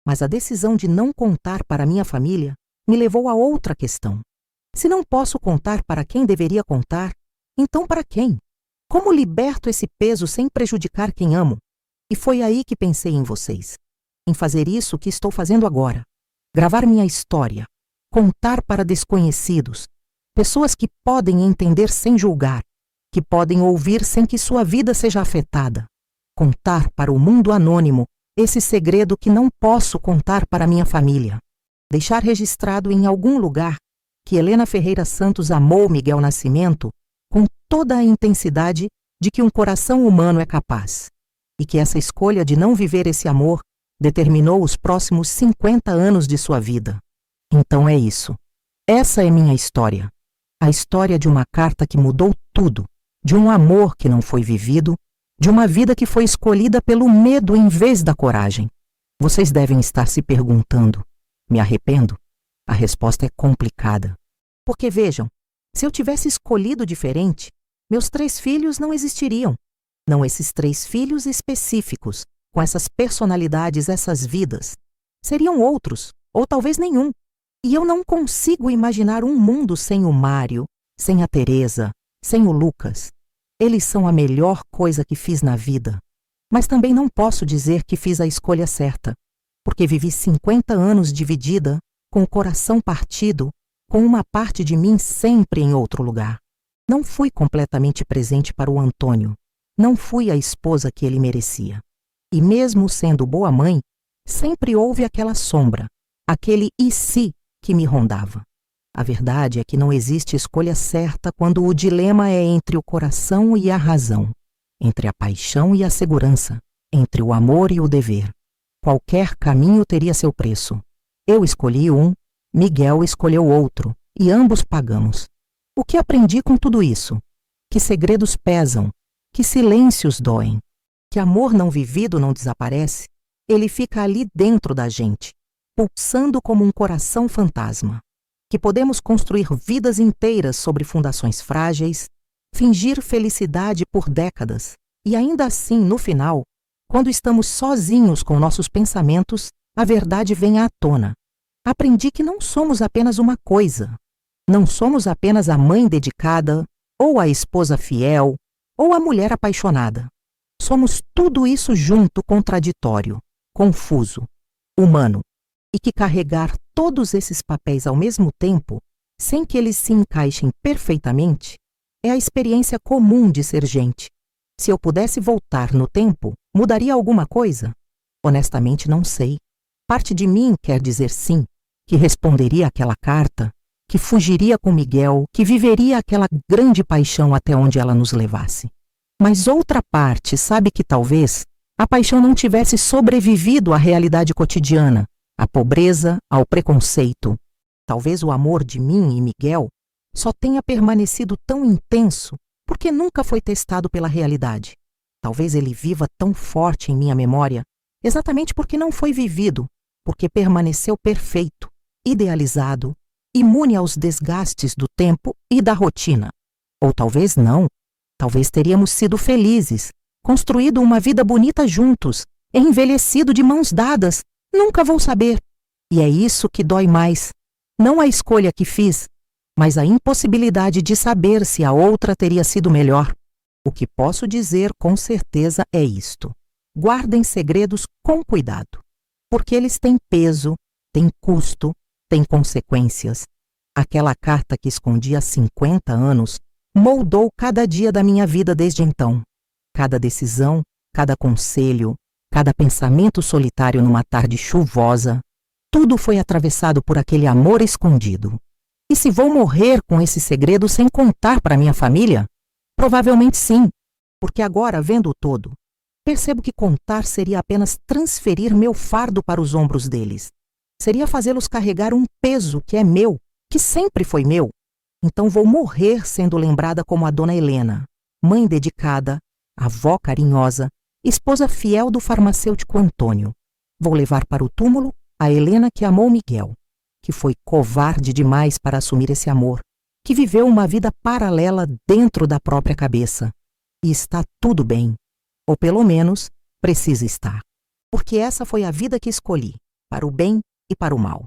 Mas a decisão de não contar para minha família me levou a outra questão. Se não posso contar para quem deveria contar, então para quem? Como liberto esse peso sem prejudicar quem amo? E foi aí que pensei em vocês. Em fazer isso que estou fazendo agora. Gravar minha história. Contar para desconhecidos. Pessoas que podem entender sem julgar. Que podem ouvir sem que sua vida seja afetada. Contar para o mundo anônimo esse segredo que não posso contar para minha família. Deixar registrado em algum lugar que Helena Ferreira Santos amou Miguel Nascimento com toda a intensidade de que um coração humano é capaz. E que essa escolha de não viver esse amor determinou os próximos 50 anos de sua vida. Então é isso. Essa é minha história. A história de uma carta que mudou tudo. De um amor que não foi vivido, de uma vida que foi escolhida pelo medo em vez da coragem. Vocês devem estar se perguntando: me arrependo? A resposta é complicada. Porque vejam, se eu tivesse escolhido diferente, meus 3 filhos não existiriam. Não esses 3 filhos específicos, com essas personalidades, essas vidas. Seriam outros, ou talvez nenhum. E eu não consigo imaginar um mundo sem o Mário, sem a Teresa, sem o Lucas. Eles são a melhor coisa que fiz na vida. Mas também não posso dizer que fiz a escolha certa, porque vivi 50 anos dividida, com o coração partido, com uma parte de mim sempre em outro lugar. Não fui completamente presente para o Antônio. Não fui a esposa que ele merecia. E mesmo sendo boa mãe, sempre houve aquela sombra, aquele e se que me rondava. A verdade é que não existe escolha certa quando o dilema é entre o coração e a razão, entre a paixão e a segurança, entre o amor e o dever. Qualquer caminho teria seu preço. Eu escolhi um, Miguel escolheu outro, e ambos pagamos. O que aprendi com tudo isso? Que segredos pesam, que silêncios doem, que amor não vivido não desaparece, ele fica ali dentro da gente, pulsando como um coração fantasma, que podemos construir vidas inteiras sobre fundações frágeis, fingir felicidade por décadas, e ainda assim, no final, quando estamos sozinhos com nossos pensamentos, a verdade vem à tona. Aprendi que não somos apenas uma coisa. Não somos apenas a mãe dedicada, ou a esposa fiel, ou a mulher apaixonada. Somos tudo isso junto, contraditório, confuso, humano. E que carregar todos esses papéis ao mesmo tempo, sem que eles se encaixem perfeitamente, é a experiência comum de ser gente. Se eu pudesse voltar no tempo, mudaria alguma coisa? Honestamente, não sei. Parte de mim quer dizer sim, que responderia aquela carta, que fugiria com Miguel, que viveria aquela grande paixão até onde ela nos levasse. Mas outra parte sabe que talvez a paixão não tivesse sobrevivido à realidade cotidiana, à pobreza, ao preconceito. Talvez o amor de mim e Miguel só tenha permanecido tão intenso porque nunca foi testado pela realidade. Talvez ele viva tão forte em minha memória exatamente porque não foi vivido, porque permaneceu perfeito, idealizado, imune aos desgastes do tempo e da rotina. Ou talvez não. Talvez teríamos sido felizes, construído uma vida bonita juntos, envelhecido de mãos dadas. Nunca vou saber. E é isso que dói mais. Não a escolha que fiz, mas a impossibilidade de saber se a outra teria sido melhor. O que posso dizer com certeza é isto: guardem segredos com cuidado, porque eles têm peso, têm custo, têm consequências. Aquela carta que escondi há 50 anos moldou cada dia da minha vida desde então. Cada decisão, cada conselho, cada pensamento solitário numa tarde chuvosa, tudo foi atravessado por aquele amor escondido. E se vou morrer com esse segredo sem contar para minha família? Provavelmente sim, porque agora, vendo o todo, percebo que contar seria apenas transferir meu fardo para os ombros deles. Seria fazê-los carregar um peso que é meu, que sempre foi meu. Então vou morrer sendo lembrada como a Dona Helena, mãe dedicada, avó carinhosa, esposa fiel do farmacêutico Antônio. Vou levar para o túmulo a Helena que amou Miguel, que foi covarde demais para assumir esse amor, que viveu uma vida paralela dentro da própria cabeça. E está tudo bem, ou pelo menos precisa estar, porque essa foi a vida que escolhi, para o bem e para o mal.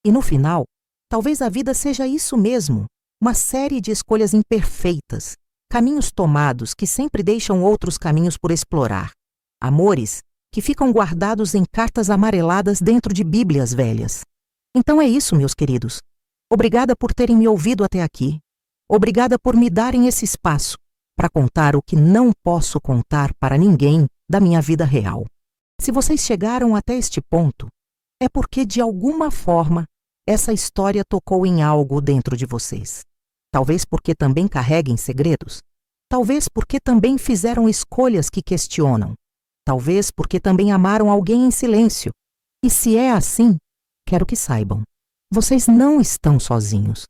E no final, talvez a vida seja isso mesmo, uma série de escolhas imperfeitas, caminhos tomados que sempre deixam outros caminhos por explorar, amores que ficam guardados em cartas amareladas dentro de bíblias velhas. Então é isso, meus queridos. Obrigada por terem me ouvido até aqui. Obrigada por me darem esse espaço para contar o que não posso contar para ninguém da minha vida real. Se vocês chegaram até este ponto, é porque, de alguma forma, essa história tocou em algo dentro de vocês. Talvez porque também carreguem segredos. Talvez porque também fizeram escolhas que questionam. Talvez porque também amaram alguém em silêncio. E se é assim, quero que saibam. Vocês não estão sozinhos.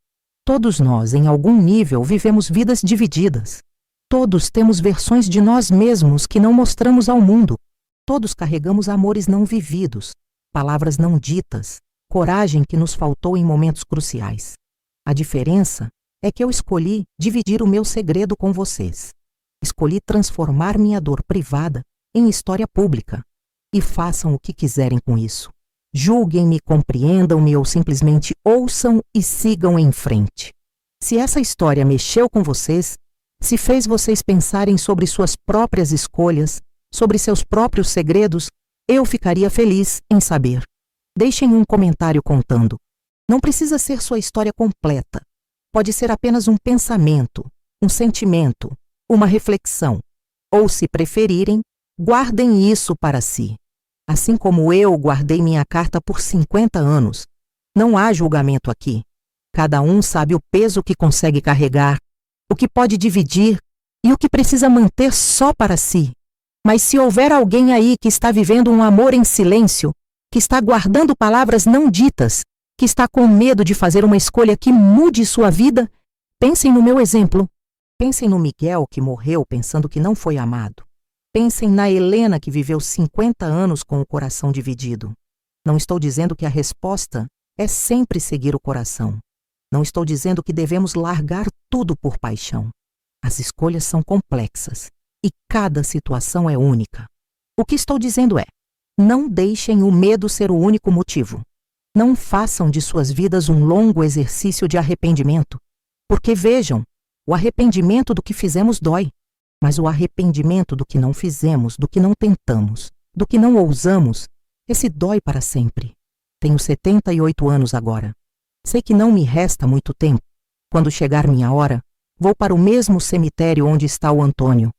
Todos nós, em algum nível, vivemos vidas divididas. Todos temos versões de nós mesmos que não mostramos ao mundo. Todos carregamos amores não vividos, palavras não ditas, coragem que nos faltou em momentos cruciais. A diferença é que eu escolhi dividir o meu segredo com vocês. Escolhi transformar minha dor privada em história pública. E façam o que quiserem com isso. Julguem-me, compreendam-me ou simplesmente ouçam e sigam em frente. Se essa história mexeu com vocês, se fez vocês pensarem sobre suas próprias escolhas, sobre seus próprios segredos, eu ficaria feliz em saber. Deixem um comentário contando. Não precisa ser sua história completa. Pode ser apenas um pensamento, um sentimento, uma reflexão. Ou, se preferirem, guardem isso para si. Assim como eu guardei minha carta por 50 anos. Não há julgamento aqui. Cada um sabe o peso que consegue carregar, o que pode dividir e o que precisa manter só para si. Mas se houver alguém aí que está vivendo um amor em silêncio, que está guardando palavras não ditas, que está com medo de fazer uma escolha que mude sua vida, Pensem no meu exemplo. Pensem no Miguel que morreu pensando que não foi amado. Pensem na Helena que viveu 50 anos com o coração dividido. Não estou dizendo que a resposta é sempre seguir o coração. Não estou dizendo que devemos largar tudo por paixão. As escolhas são complexas e cada situação é única. O que estou dizendo é: não deixem o medo ser o único motivo. Não façam de suas vidas um longo exercício de arrependimento, porque vejam, o arrependimento do que fizemos dói, mas o arrependimento do que não fizemos, do que não tentamos, do que não ousamos, esse dói para sempre. Tenho 78 anos agora. Sei que não me resta muito tempo. Quando chegar minha hora, vou para o mesmo cemitério onde está o Antônio.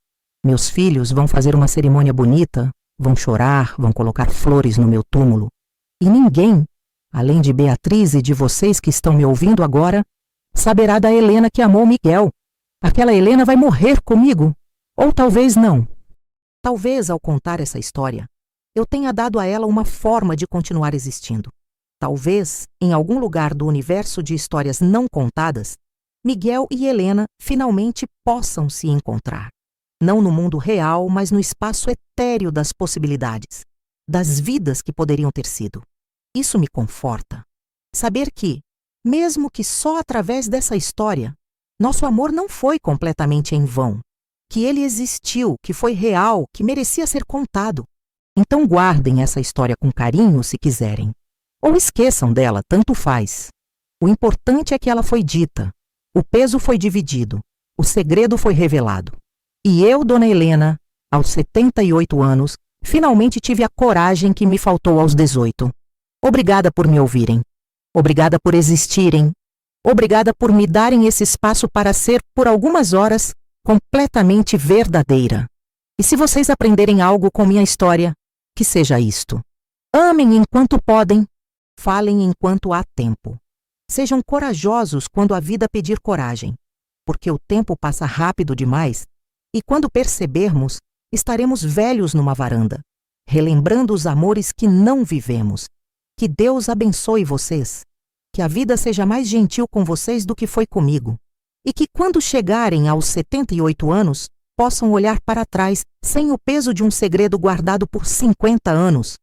Meus filhos vão fazer uma cerimônia bonita, vão chorar, vão colocar flores no meu túmulo. E ninguém, além de Beatriz e de vocês que estão me ouvindo agora, saberá da Helena que amou Miguel. Aquela Helena vai morrer comigo. Ou talvez não. Talvez, ao contar essa história, eu tenha dado a ela uma forma de continuar existindo. Talvez, em algum lugar do universo de histórias não contadas, Miguel e Helena finalmente possam se encontrar. Não no mundo real, mas no espaço etéreo das possibilidades, das vidas que poderiam ter sido. Isso me conforta. Saber que, mesmo que só através dessa história, nosso amor não foi completamente em vão, que ele existiu, que foi real, que merecia ser contado. Então guardem essa história com carinho se quiserem. Ou esqueçam dela, tanto faz. O importante é que ela foi dita, o peso foi dividido, o segredo foi revelado. E eu, Dona Helena, aos 78 anos, finalmente tive a coragem que me faltou aos 18. Obrigada por me ouvirem. Obrigada por existirem. Obrigada por me darem esse espaço para ser, por algumas horas, completamente verdadeira. E se vocês aprenderem algo com minha história, que seja isto. Amem enquanto podem. Falem enquanto há tempo. Sejam corajosos quando a vida pedir coragem, porque o tempo passa rápido demais e quando percebermos, estaremos velhos numa varanda, relembrando os amores que não vivemos. Que Deus abençoe vocês, que a vida seja mais gentil com vocês do que foi comigo, e que quando chegarem aos 78 anos, possam olhar para trás sem o peso de um segredo guardado por 50 anos.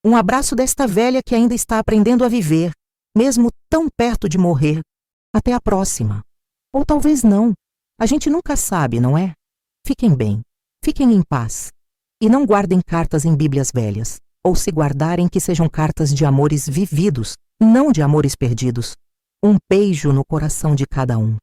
Um abraço desta velha que ainda está aprendendo a viver, mesmo tão perto de morrer. Até a próxima. Ou talvez não. A gente nunca sabe, não é? Fiquem bem. Fiquem em paz. E não guardem cartas em Bíblias velhas. Ou se guardarem, que sejam cartas de amores vividos, não de amores perdidos. Um beijo no coração de cada um.